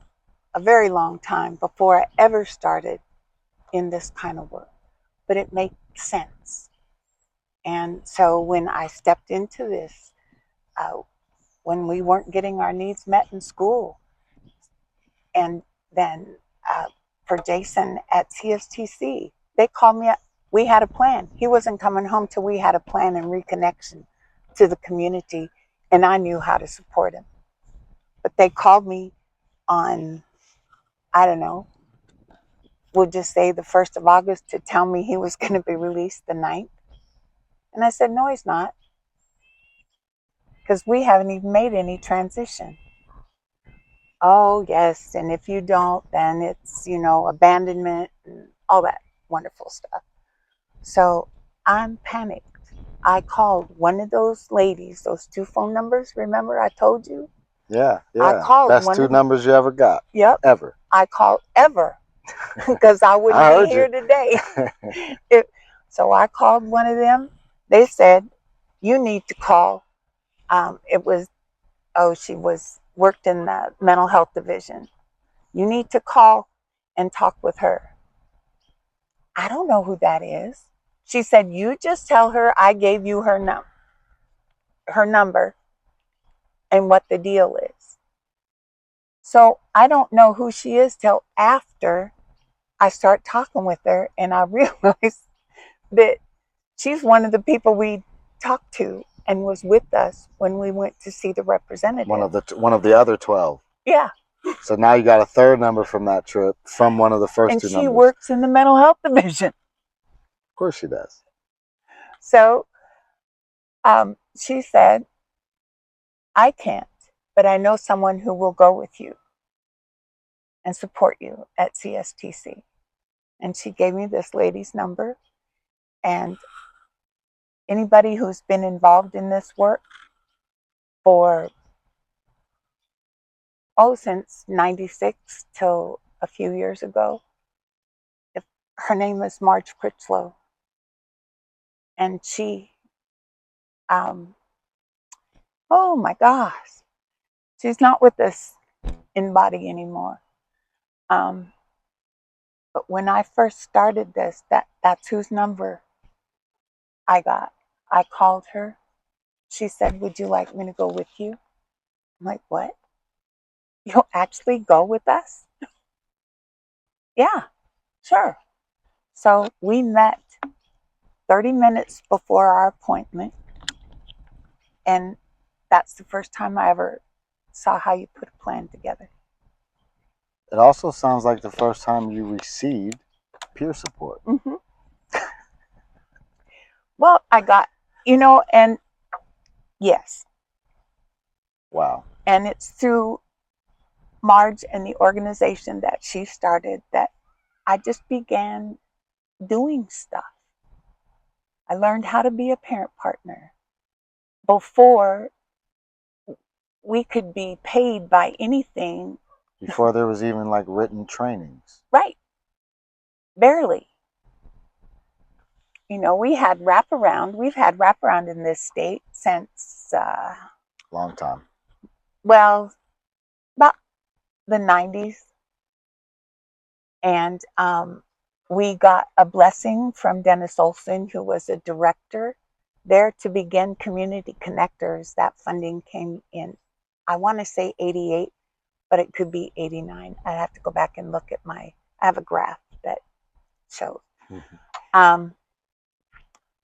a very long time before I ever started in this kind of work. But it made sense. And so when I stepped into this, when we weren't getting our needs met in school, and then for Jason at CSTC, they called me up. We had a plan. He wasn't coming home till we had a plan and reconnection to the community, and I knew how to support him. But they called me on, I don't know, we'll just say the 1st of August to tell me he was going to be released the 9th. And I said, no, he's not. Because we haven't even made any transition. Oh, yes. And if you don't, then it's, abandonment and all that wonderful stuff. So I'm panicked. I called one of those ladies, those 2 phone numbers. Remember I told you? Yeah. I called Best 2 numbers you ever got. Yep. Ever. I called ever. Because I wouldn't be here today. So I called one of them. They said, you need to call. She worked in the mental health division. You need to call and talk with her. I don't know who that is. She said, you just tell her I gave you her number and what the deal is. So I don't know who she is till after I start talking with her, and I realize that she's one of the people we talked to and was with us when we went to see the representative. One of the other 12. Yeah. So now you got a 3rd number from that trip from one of the first 2 numbers. And she works in the mental health division. Of course she does. So she said, I can't, but I know someone who will go with you and support you at CSTC. And she gave me this lady's number. And anybody who's been involved in this work for, since 96 till a few years ago, her name is Marge Critchlow. And she, oh my gosh, she's not with us in body anymore. But when I first started this, that's whose number I got. I called her. She said, would you like me to go with you? I'm like, what? You'll actually go with us? Yeah, sure. So we met 30 minutes before our appointment. And that's the first time I ever saw how you put a plan together. It also sounds like the first time you received peer support. Mm-hmm. Well, I got, and yes. Wow. And it's through Marge and the organization that she started that I just began doing stuff. I learned how to be a parent partner. Before we could be paid by anything. Before there was even like written trainings. Right. Barely. We had wraparound. We've had wraparound in this state since, Long time. well, about the 90s. And we got a blessing from Dennis Olson, who was a director there, to begin Community Connectors. That funding came in, I want to say 88, but it could be 89. I'd have to go back and look at I have a graph that shows. Mm-hmm.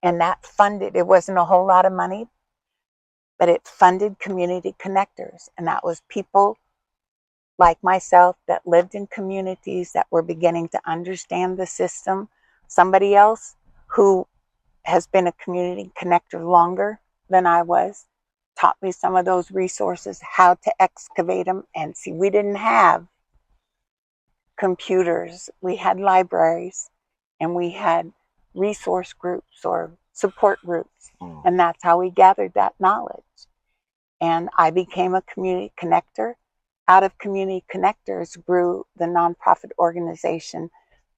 And that funded, it wasn't a whole lot of money, but it funded Community Connectors. And that was people like myself that lived in communities that were beginning to understand the system. Somebody else who has been a community connector longer than I was taught me some of those resources, how to excavate them. And see, we didn't have computers. We had libraries, and we had resource groups or support groups. And that's how we gathered that knowledge. And I became a community connector. Out of Community Connectors grew the nonprofit organization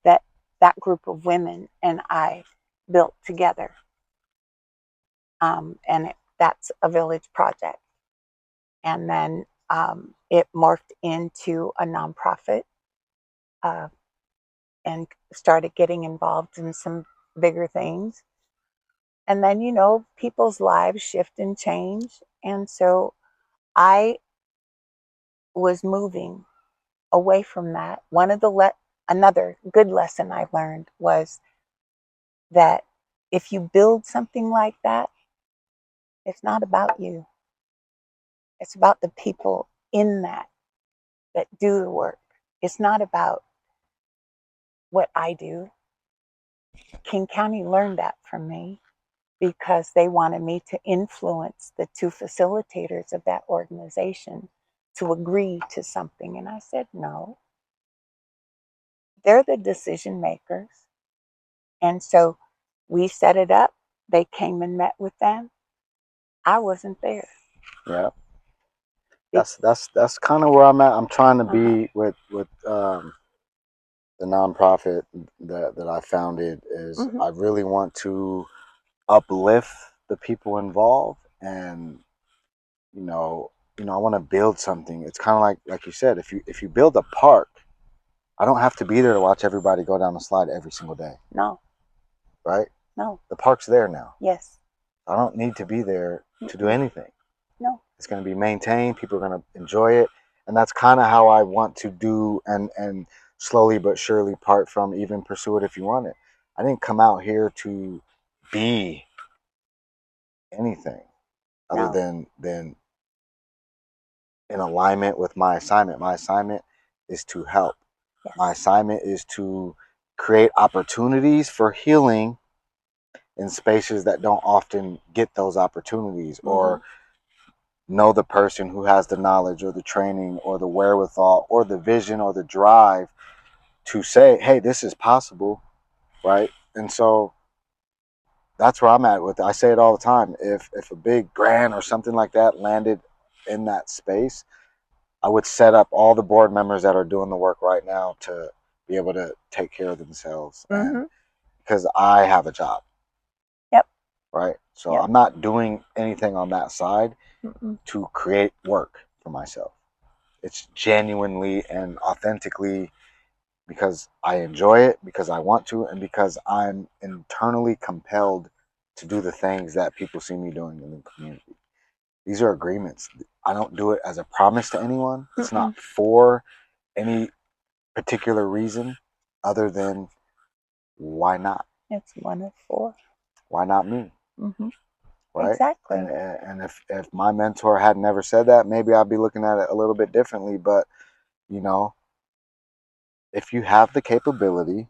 that group of women and I built together. That's a village project. And then it morphed into a nonprofit and started getting involved in some bigger things. And then, people's lives shift and change. And so I was moving away from that. Another good lesson I learned was that if you build something like that, it's not about you. It's about the people in that do the work. It's not about what I do. King County learned that from me because they wanted me to influence the two facilitators of that organization to agree to something. And I said, no, they're the decision makers. And so we set it up. They came and met with them. I wasn't there. Yeah. That's kind of where I'm at. I'm trying to be with the nonprofit that I founded. Is I really want to uplift the people involved, and I want to build something. It's kind of like you said, if you build a park, I don't have to be there to watch everybody go down the slide every single day. No. Right? No. The park's there now. Yes. I don't need to be there to do anything. No. It's going to be maintained. People are going to enjoy it. And that's kind of how I want to do and slowly but surely part from even pursue it if you want it. I didn't come out here to be anything other than in alignment with my assignment. My assignment is to help. Yes. My assignment is to create opportunities for healing in spaces that don't often get those opportunities, or know the person who has the knowledge or the training or the wherewithal or the vision or the drive to say, hey, this is possible, right? And so that's where I'm at with it. I say it all the time. If a big grant or something like that landed in that space, I would set up all the board members that are doing the work right now to be able to take care of themselves, and because I have a job. Yep. Right. So I'm not doing anything on that side to create work for myself. It's genuinely and authentically because I enjoy it, because I want to, and because I'm internally compelled to do the things that people see me doing in the community. These are agreements. I don't do it as a promise to anyone. It's not for any particular reason other than why not? It's one of four. Why not me? Right? Exactly. And if my mentor had never said that, maybe I'd be looking at it a little bit differently. But if you have the capability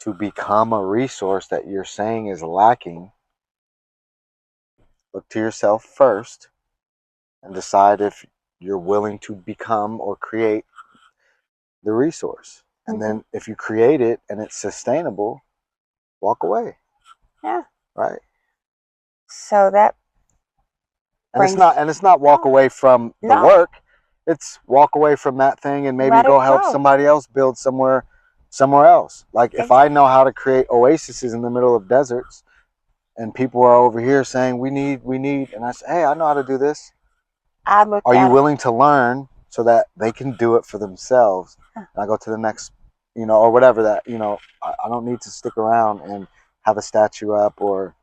to become a resource that you're saying is lacking, look to yourself first and decide if you're willing to become or create the resource. And then if you create it and it's sustainable, walk away. Yeah. Right. So that brings, and it's not walk away from the work. It's walk away from that thing and maybe go help somebody else build somewhere else. Like if I know how to create oases in the middle of deserts and people are over here saying we need, and I say, hey, I know how to do this. Are you willing to learn so that they can do it for themselves? And I go to the next, or whatever that, I don't need to stick around and have a statue up or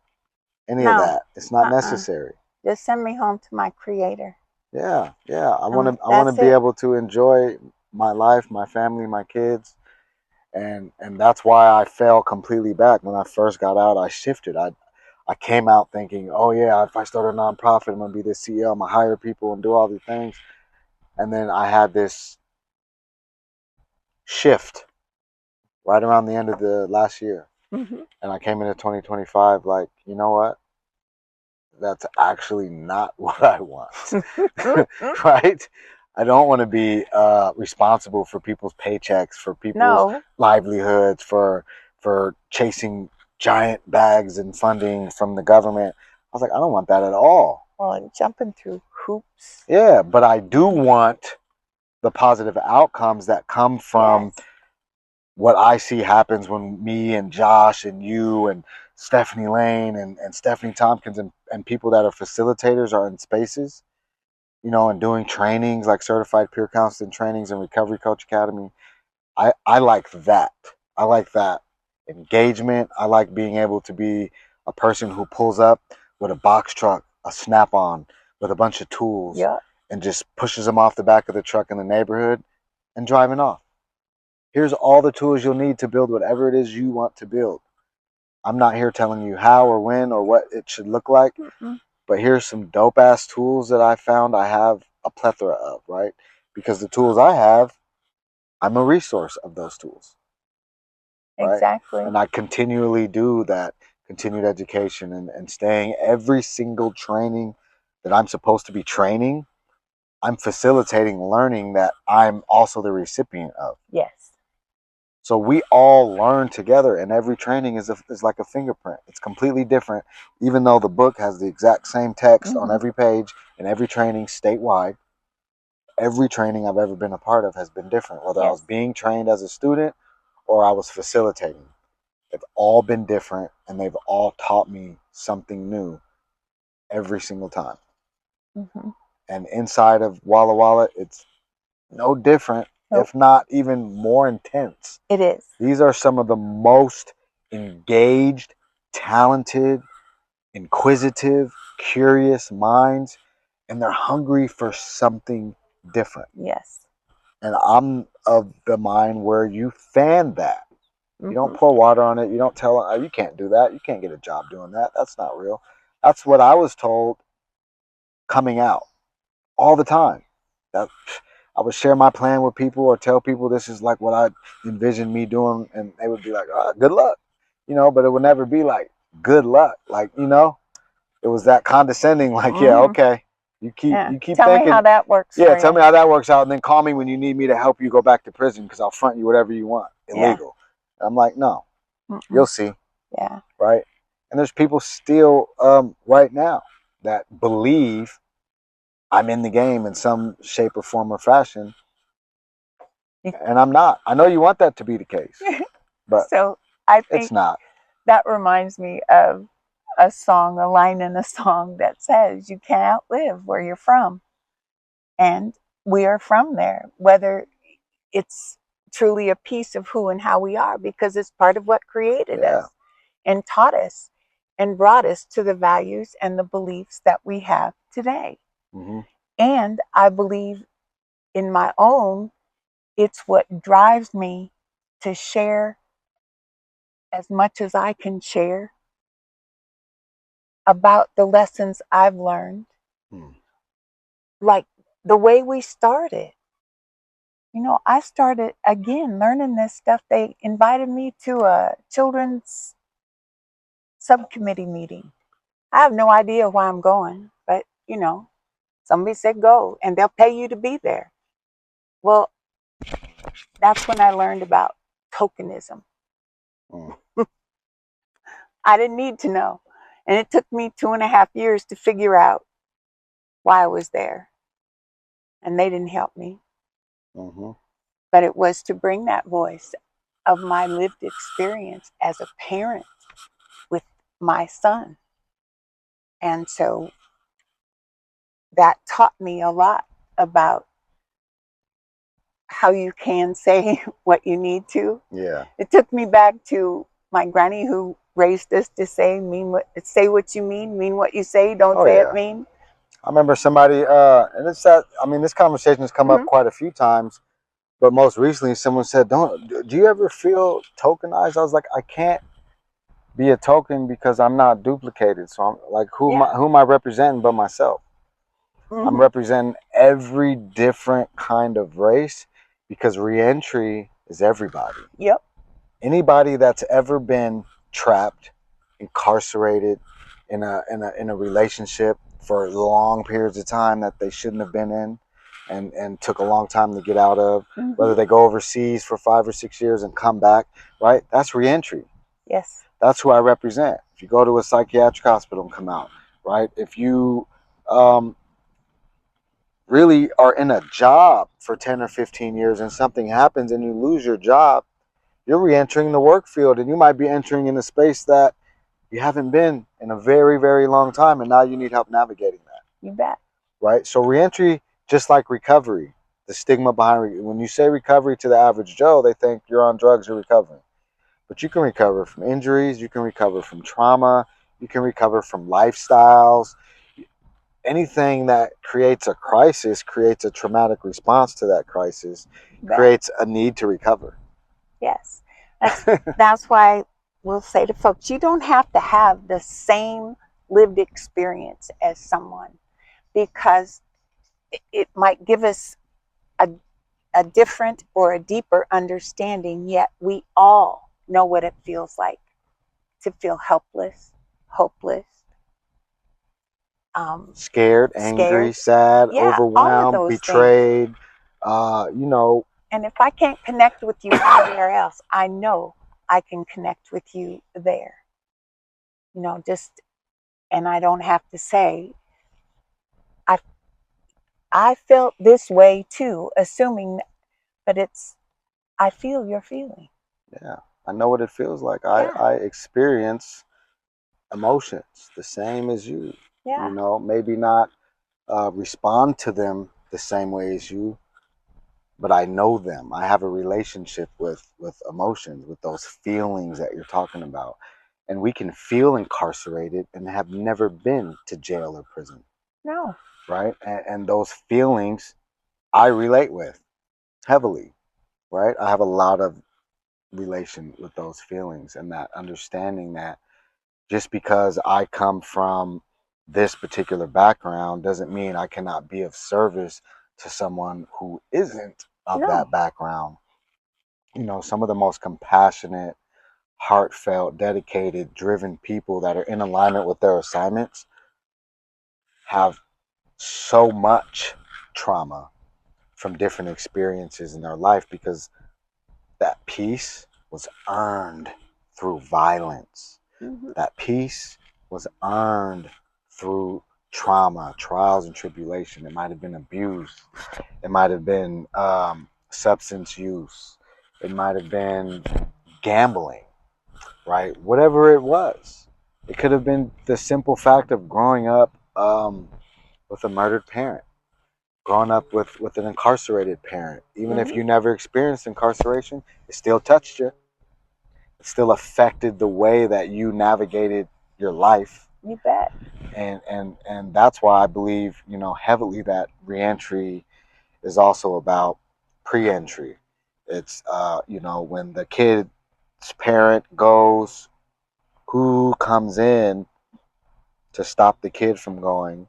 any of that. It's not necessary. Just send me home to my creator. Yeah. I want to be able to enjoy my life, my family, my kids. And that's why I fell completely back. When I first got out, I shifted. I came out thinking, oh yeah, if I start a nonprofit, I'm gonna be the CEO, I'm gonna hire people and do all these things. And then I had this shift right around the end of the last year. And I came into 2025 like, you know what? That's actually not what I want. Right? I don't want to be responsible for people's paychecks, for people's livelihoods, for chasing giant bags and funding from the government. I was like, I don't want that at all. Well, and jumping through hoops. Yeah, but I do want the positive outcomes that come from what I see happens when me and Josh and you and Stephanie Lane and Stephanie Tompkins and people that are facilitators are in spaces, and doing trainings like certified peer counseling trainings and Recovery Coach Academy. I like that. I like that engagement. I like being able to be a person who pulls up with a box truck, a Snap-on, with a bunch of tools and just pushes them off the back of the truck in the neighborhood and driving off. Here's all the tools you'll need to build whatever it is you want to build. I'm not here telling you how or when or what it should look like, but here's some dope ass tools that I found I have a plethora of, right? Because the tools I have, I'm a resource of those tools. Right? Exactly. And I continually do that continued education and staying every single training that I'm supposed to be training. I'm facilitating learning that I'm also the recipient of. Yes. So we all learn together, and every training is like a fingerprint. It's completely different, even though the book has the exact same text on every page and every training statewide. Every training I've ever been a part of has been different, whether I was being trained as a student or I was facilitating. They've all been different, and they've all taught me something new every single time. And inside of Walla Walla, it's no different, if not even more intense. It is. These are some of the most engaged, talented, inquisitive, curious minds, and they're hungry for something different. Yes. And I'm of the mind where you fan that. You don't pour water on it. You don't tell them, oh, you can't do that. You can't get a job doing that. That's not real. That's what I was told coming out all the time. That I would share my plan with people or tell people this is like what I envisioned me doing, and they would be like, oh, good luck. But it would never be like, good luck. Like, it was that condescending, like, yeah, okay. You keep tell thinking. Me how that works. Yeah, tell me how that works out, and then call me when you need me to help you go back to prison because I'll front you whatever you want. Illegal. Yeah. I'm like, no. You'll see. Yeah. Right? And there's people still right now that believe I'm in the game in some shape or form or fashion. And I'm not. I know you want that to be the case. But so I think it's not. That reminds me of a line in a song that says, you can't outlive where you're from. And we are from there, whether it's truly a piece of who and how we are, because it's part of what created us and taught us and brought us to the values and the beliefs that we have today. And I believe in my own, it's what drives me to share as much as I can share about the lessons I've learned. Like the way we started. I started again learning this stuff. They invited me to a children's subcommittee meeting. I have no idea why I'm going, but somebody said go and they'll pay you to be there. Well, that's when I learned about tokenism. Mm. I didn't need to know. And it took me 2.5 years to figure out why I was there. And they didn't help me. Mm-hmm. But it was to bring that voice of my lived experience as a parent with my son. And so that taught me a lot about how you can say what you need to. Yeah. It took me back to my granny who raised us to say what you mean what you say, don't Oh say it yeah. mean. I remember somebody, and it's that. I mean, this conversation has come up quite a few times, but most recently, someone said, "Don't. Do you ever feel tokenized?" I was like, I can't be a token because I'm not duplicated. So I'm like, who am I representing but myself? I'm representing every different kind of race because reentry is everybody. Yep. Anybody that's ever been trapped, incarcerated in a relationship for long periods of time that they shouldn't have been in and took a long time to get out of, whether they go overseas for 5 or 6 years and come back, right? That's reentry. Yes. That's who I represent. If you go to a psychiatric hospital and come out, right? If you really are in a job for 10 or 15 years and something happens and you lose your job, you're re-entering the work field and you might be entering in a space that you haven't been in a very, very long time, and now you need help navigating that. You bet. Right? So re-entry, just like recovery, the stigma behind when you say recovery to the average Joe, they think you're on drugs, you're recovering. But you can recover from injuries, you can recover from trauma, you can recover from lifestyles. Anything that creates a crisis creates a traumatic response to that crisis, creates a need to recover. Yes. That's why we'll say to folks, you don't have to have the same lived experience as someone, because it might give us a different or a deeper understanding, yet we all know what it feels like to feel helpless, hopeless, scared, angry, sad, overwhelmed, betrayed, And if I can't connect with you anywhere else, I know I can connect with you there. And I don't have to say, I felt this way too, assuming, but I feel your feeling. Yeah, I know what it feels like. I experience emotions the same as you. Yeah. Maybe not respond to them the same way as you, but I know them. I have a relationship with emotions, with those feelings that you're talking about. And we can feel incarcerated and have never been to jail or prison. No. Right? And those feelings I relate with heavily, right? I have a lot of relation with those feelings and that understanding that just because I come from this particular background doesn't mean I cannot be of service to someone who isn't of that background. Some of the most compassionate, heartfelt, dedicated, driven people that are in alignment with their assignments have so much trauma from different experiences in their life because that peace was earned through violence. That peace was earned through trauma, trials, and tribulation. It might have been abuse. It might have been substance use. It might have been gambling, right? Whatever it was. It could have been the simple fact of growing up with a murdered parent, growing up with an incarcerated parent. Even if you never experienced incarceration, it still touched you. It still affected the way that you navigated your life. You bet. And that's why I believe, heavily that reentry is also about pre-entry. It's when the kid's parent goes, who comes in to stop the kid from going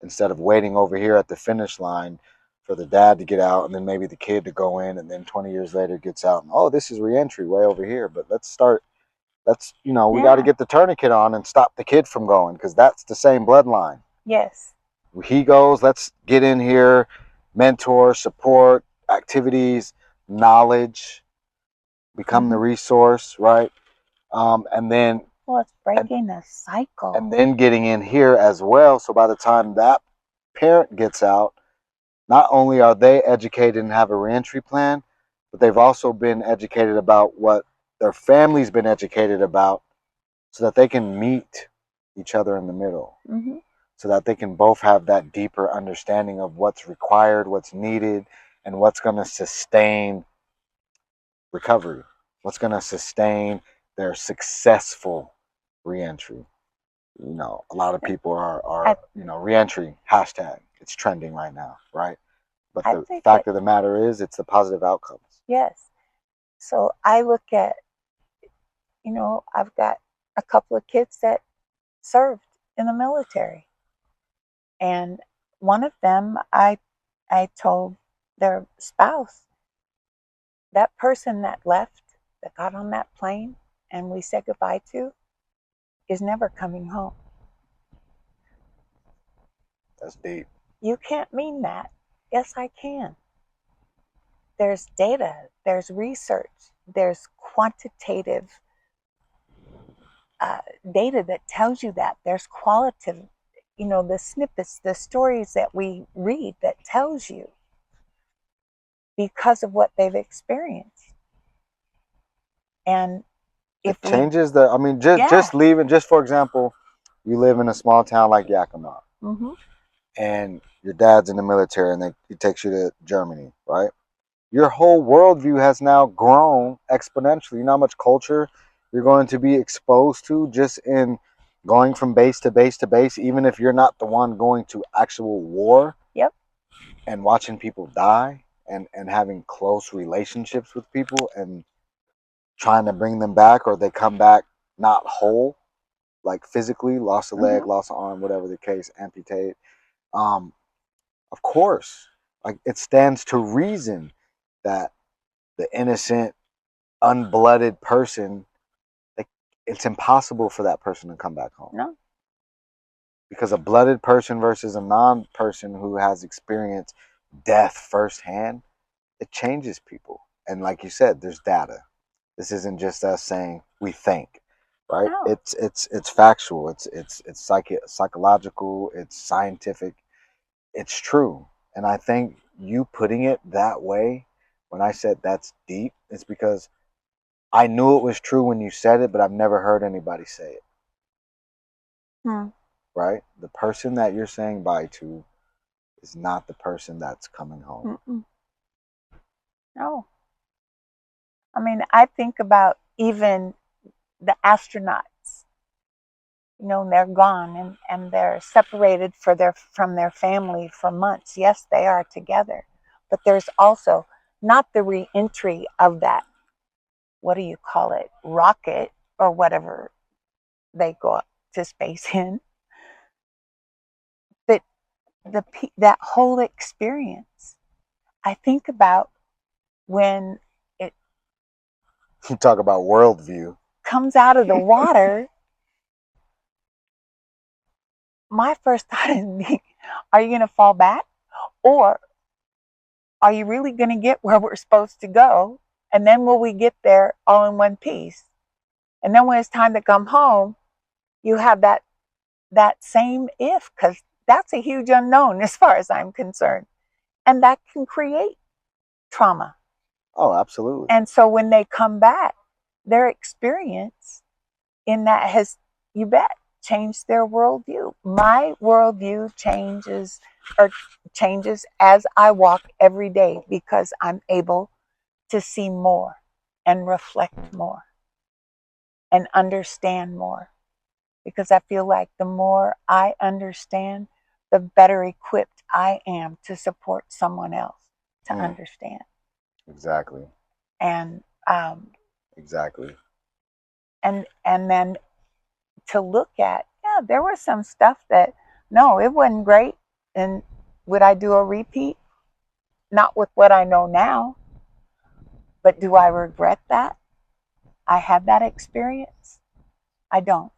instead of waiting over here at the finish line for the dad to get out, and then maybe the kid to go in, and then 20 years later gets out, and oh, this is reentry way over here. But let's start. Let's, we got to Yeah. get the tourniquet on and stop the kid from going, because that's the same bloodline. Yes. He goes, let's get in here, mentor, support, activities, knowledge, become the resource, right? And then Well, it's breaking a cycle. and then getting in here as well. So by the time that parent gets out, not only are they educated and have a reentry plan, but they've also been educated about what their family's been educated about, so that they can meet each other in the middle, so that they can both have that deeper understanding of what's required, what's needed, and what's going to sustain recovery, what's going to sustain their successful reentry. A lot of people are reentry hashtag. It's trending right now, right? But the fact of the matter is, it's the positive outcomes. Yes. So I look at, I've got a couple of kids that served in the military. And one of them, I told their spouse, that person that left, that got on that plane and we said goodbye to, is never coming home. That's deep. You can't mean that. Yes, I can. There's data, there's research, there's quantitative data that tells you that. There's qualitative, the snippets, the stories that we read that tells you because of what they've experienced. And if it changes just leaving, just for example, you live in a small town like Yakima, and your dad's in the military and he takes you to Germany, right? Your whole worldview has now grown exponentially. You know how much culture you're going to be exposed to just in going from base to base to base, even if you're not the one going to actual war. Yep. And watching people die and having close relationships with people and trying to bring them back, or they come back not whole, like physically, lost a leg, lost an arm, whatever the case, amputated. Of course, like, it stands to reason that the innocent, unblooded person, like, it's impossible for that person to come back home. No. Because a blooded person versus a non-person who has experienced death firsthand, it changes people. And like you said, there's data. This isn't just us saying we think, right? No. It's factual. It's psychological. It's scientific. It's true. And I think you putting it that way, when I said that's deep, it's because I knew it was true when you said it, but I've never heard anybody say it. Right? The person that you're saying bye to is not the person that's coming home. No. I mean, I think about even the astronauts. They're gone and they're separated from their family for months. Yes, they are together. But there's also not the re-entry of that, what do you call it, rocket or whatever they go up to space in. But that whole experience, I think about when it You talk about worldview. Comes out of the water. My first thought is, are you going to fall back? Or are you really going to get where we're supposed to go? And then will we get there all in one piece? And then when it's time to come home, you have that same if, because that's a huge unknown as far as I'm concerned. And that can create trauma. Oh, absolutely. And so when they come back, their experience in that has, you bet, changed their worldview. My worldview changes as I walk every day, because I'm able to see more and reflect more and understand more. Because I feel like the more I understand, the better equipped I am to support someone else to understand. Exactly. And exactly. And then to look at, there was some stuff that, no, it wasn't great. And would I do a repeat? Not with what I know now, but do I regret that I had that experience? I don't.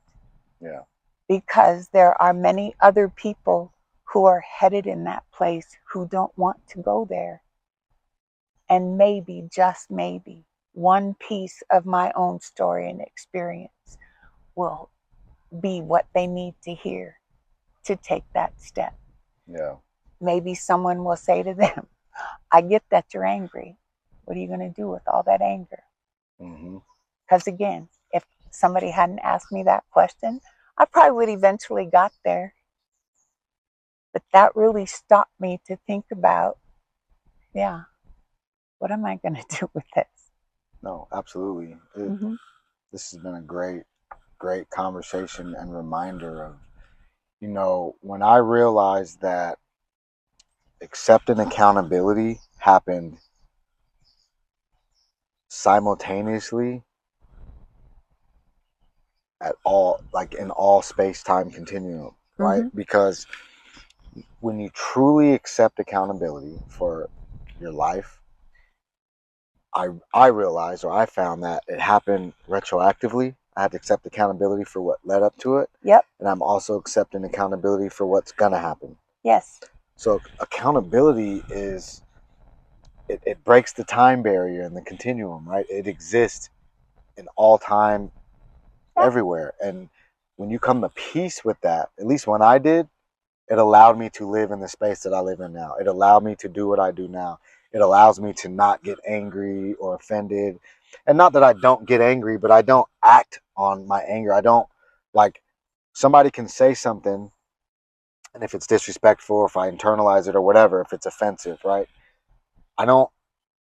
Yeah. Because there are many other people who are headed in that place who don't want to go there. And maybe, just maybe, one piece of my own story and experience will be what they need to hear to take that step. Yeah. Maybe someone will say to them, I get that you're angry. What are you going to do with all that anger? Because again, if somebody hadn't asked me that question, I probably would eventually got there. But that really stopped me to think about, yeah, what am I going to do with this? No, absolutely. This has been a great conversation and reminder of, when I realized that accepting accountability happened simultaneously at all, like in all space-time continuum, right? Because when you truly accept accountability for your life, I realized, or I found, that it happened retroactively. I had to accept accountability for what led up to it. Yep. And I'm also accepting accountability for what's gonna happen. Yes. So accountability is, it breaks the time barrier and the continuum, right? It exists in all time, everywhere. And when you come to peace with that, at least when I did, it allowed me to live in the space that I live in now. It allowed me to do what I do now. It allows me to not get angry or offended. And not that I don't get angry, but I don't act on my anger. I don't, like, somebody can say something, and if it's disrespectful, if I internalize it or whatever, if it's offensive, right? I don't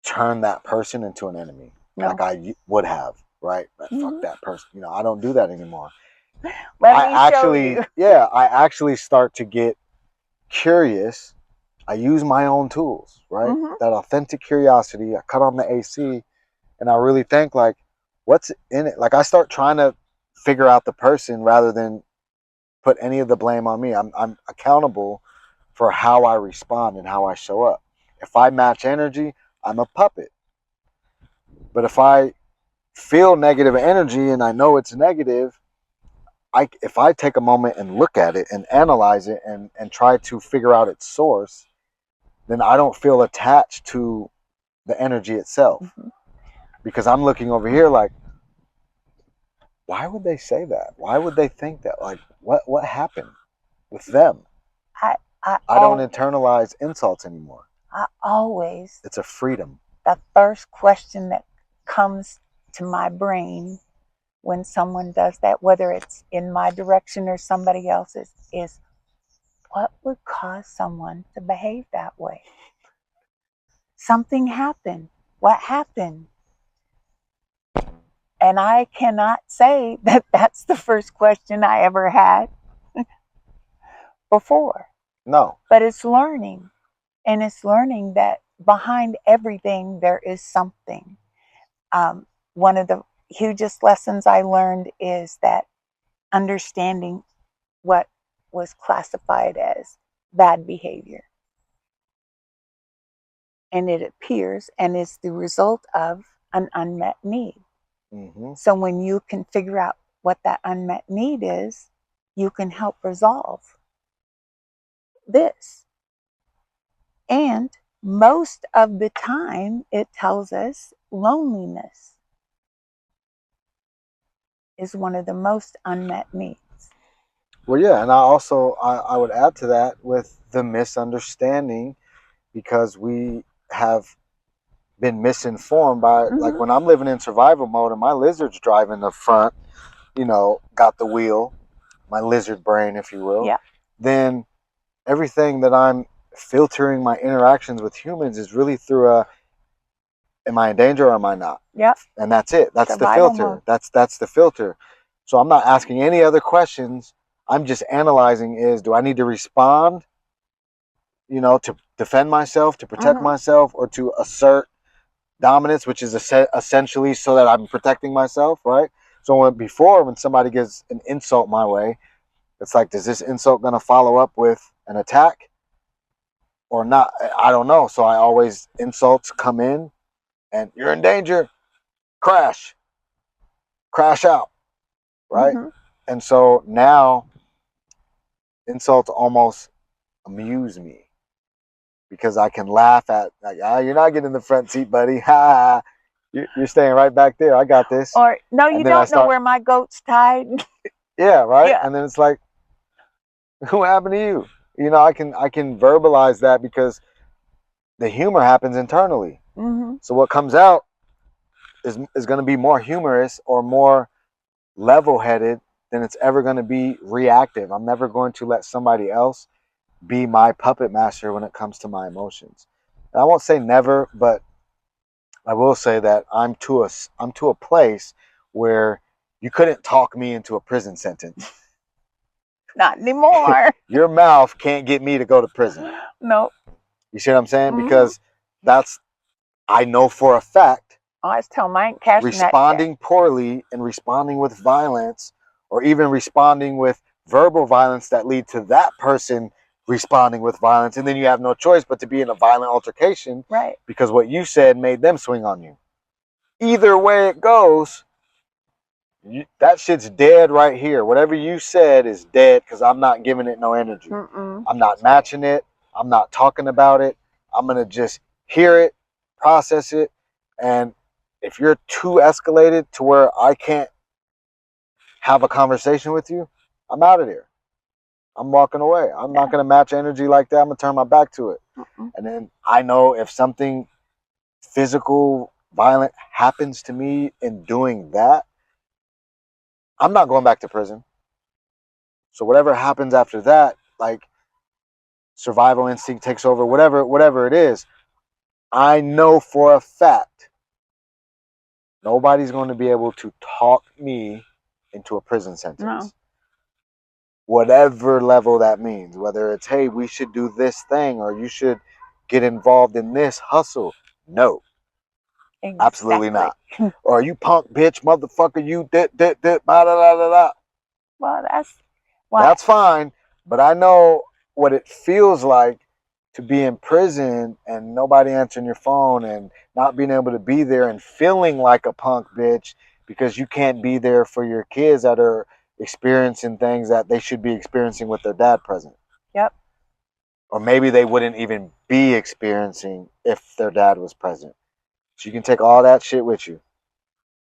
turn that person into an enemy like I would have, right? Fuck that person. I don't do that anymore. Let me show you. I actually start to get curious. I use my own tools, right? That authentic curiosity. I cut on the AC, and I really think, like, what's in it? Like, I start trying to figure out the person rather than put any of the blame on me. I'm accountable for how I respond and how I show up. If I match energy, I'm a puppet. But if I feel negative energy and I know it's negative, if I take a moment and look at it and analyze it and try to figure out its source, then I don't feel attached to the energy itself. Because I'm looking over here like, why would they say that? Why would they think that? Like, what happened with them? I don't internalize insults anymore. It's a freedom. The first question that comes to my brain when someone does that, whether it's in my direction or somebody else's, is what would cause someone to behave that way? Something happened. What happened? And I cannot say that that's the first question I ever had before. No. But it's learning. And it's learning that behind everything there is something. One of the hugest lessons I learned is that understanding what was classified as bad behavior. And it appears and is the result of an unmet need. So when you can figure out what that unmet need is, you can help resolve this. And most of the time, it tells us loneliness is one of the most unmet needs. Well, yeah, and I would add to that with the misunderstanding, because we have been misinformed by, like, when I'm living in survival mode and my lizard's driving the front, got the wheel, my lizard brain, if you will, then everything that I'm filtering my interactions with humans is really through am I in danger or am I not? And that's it. That's survival the filter. Mode. That's the filter. So I'm not asking any other questions. I'm just analyzing, do I need to respond, to defend myself, to protect myself, or to assert dominance, which is essentially so that I'm protecting myself, right? So when somebody gives an insult my way, it's like, is this insult going to follow up with an attack? or not. I don't know. So I always, insults come in and you're in danger, crash out, right? Mm-hmm. And so now insults almost amuse me because I can laugh at, like, you're not getting in the front seat, buddy. Ha! You're staying right back there. I got this. Or, no, you And then I don't know start, where my goat's tied. yeah, right. Yeah. And then it's like, what happened to you? You know, I can verbalize that because the humor happens internally. Mm-hmm. So what comes out is going to be more humorous or more level-headed than it's ever going to be reactive. I'm never going to let somebody else be my puppet master when it comes to my emotions. And I won't say never, but I will say that I'm to a place where you couldn't talk me into a prison sentence. Not anymore. Your mouth can't get me to go to prison. No. You see what I'm saying? Mm-hmm. Because I know for a fact, I always tell them I ain't cashing that check. responding poorly and responding with violence, or even responding with verbal violence that lead to that person responding with violence, and then you have no choice but to be in a violent altercation, Right. because what you said made them swing on you. Either way it goes, that shit's dead right here. Whatever you said is dead because I'm not giving it no energy. Mm-mm. I'm not matching it. I'm not talking about it. I'm going to just hear it, process it. And if you're too escalated to where I can't have a conversation with you, I'm out of there. I'm walking away. I'm not going to match energy like that. I'm going to turn my back to it. Mm-mm. And then I know if something physical, violent happens to me in doing that, I'm not going back to prison. So whatever happens after that, like survival instinct takes over, whatever it is, I know for a fact nobody's going to be able to talk me into a prison sentence. No. Whatever level that means, whether it's, hey, we should do this thing or you should get involved in this hustle. No. Exactly. Absolutely not. Or you punk bitch, motherfucker, you blah, blah, blah, blah. Well, That's fine, but I know what it feels like to be in prison and nobody answering your phone and not being able to be there and feeling like a punk bitch because you can't be there for your kids that are experiencing things that they should be experiencing with their dad present. Yep. Or maybe they wouldn't even be experiencing if their dad was present. So you can take all that shit with you.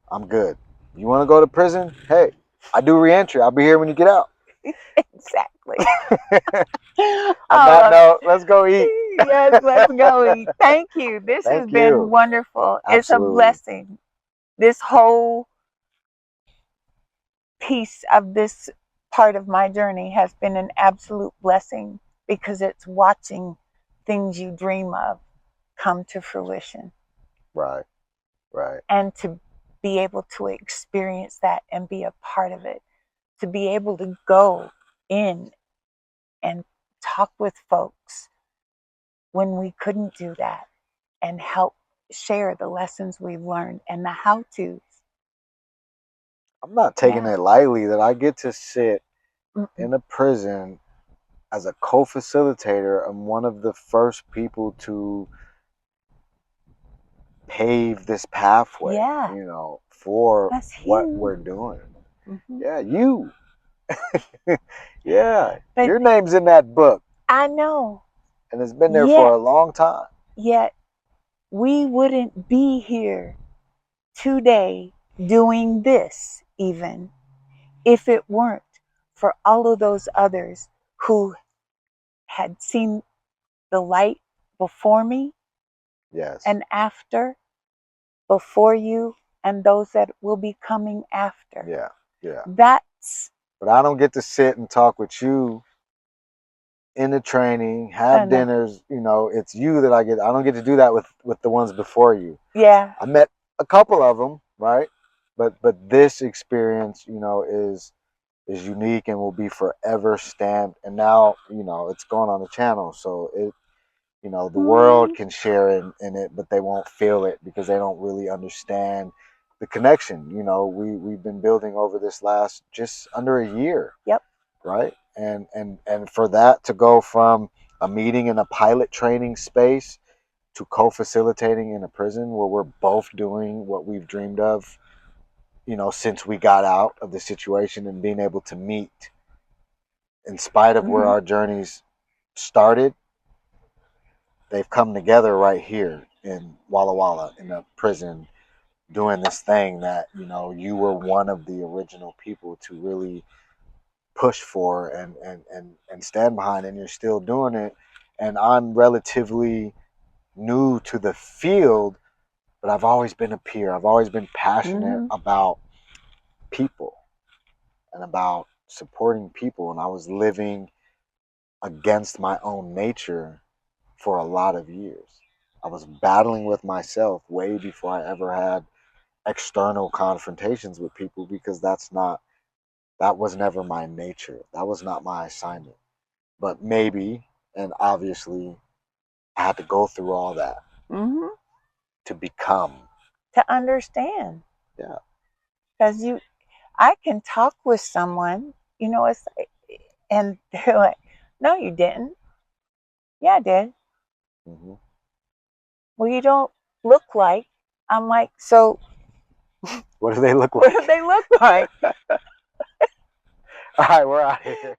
I'm good. You want to go to prison? Hey, I do reentry. I'll be here when you get out. Exactly. On that note, let's go eat. Yes, let's go eat. Thank you. This has been wonderful. Absolutely. It's a blessing. This whole piece of this part of my journey has been an absolute blessing because it's watching things you dream of come to fruition. Right. And to be able to experience that and be a part of it, to be able to go in and talk with folks when we couldn't do that and help share the lessons we've learned and the how-tos. I'm not taking it lightly that I get to sit in a prison as a co-facilitator. I'm one of the first people to pave this pathway, for what we're doing. Mm-hmm. Yeah, you. Yeah, but your name's in that book. I know. And it's been there for a long time. Yet we wouldn't be here today doing this even if it weren't for all of those others who had seen the light before me. Yes. And after, before you, and those that will be coming after. Yeah. But I don't get to sit and talk with you in the training, have dinners. It's you that I don't get to do that with the ones before you. Yeah. I met a couple of them, right? But this experience, is unique and will be forever stamped. And now, it's going on the channel, so it, the world can share in it, but they won't feel it because they don't really understand the connection. We've been building over this last just under a year. Yep. Right. And for that to go from a meeting in a pilot training space to co-facilitating in a prison where we're both doing what we've dreamed of, you know, since we got out of the situation, and being able to meet in spite of where our journeys started, they've come together right here in Walla Walla in a prison, doing this thing that, you know, you were one of the original people to really push for and stand behind, and you're still doing it. And I'm relatively new to the field, but I've always been a peer. I've always been passionate about people and about supporting people, and I was living against my own nature for a lot of years. I was battling with myself way before I ever had external confrontations with people, because that was never my nature. That was not my assignment. But maybe, and obviously, I had to go through all that to become. To understand. Yeah. Because I can talk with someone, you know, and they're like, no, you didn't. Yeah, I did. Well, you don't look like. I'm like, so what do they look like? What do they look like? All right, we're out of here.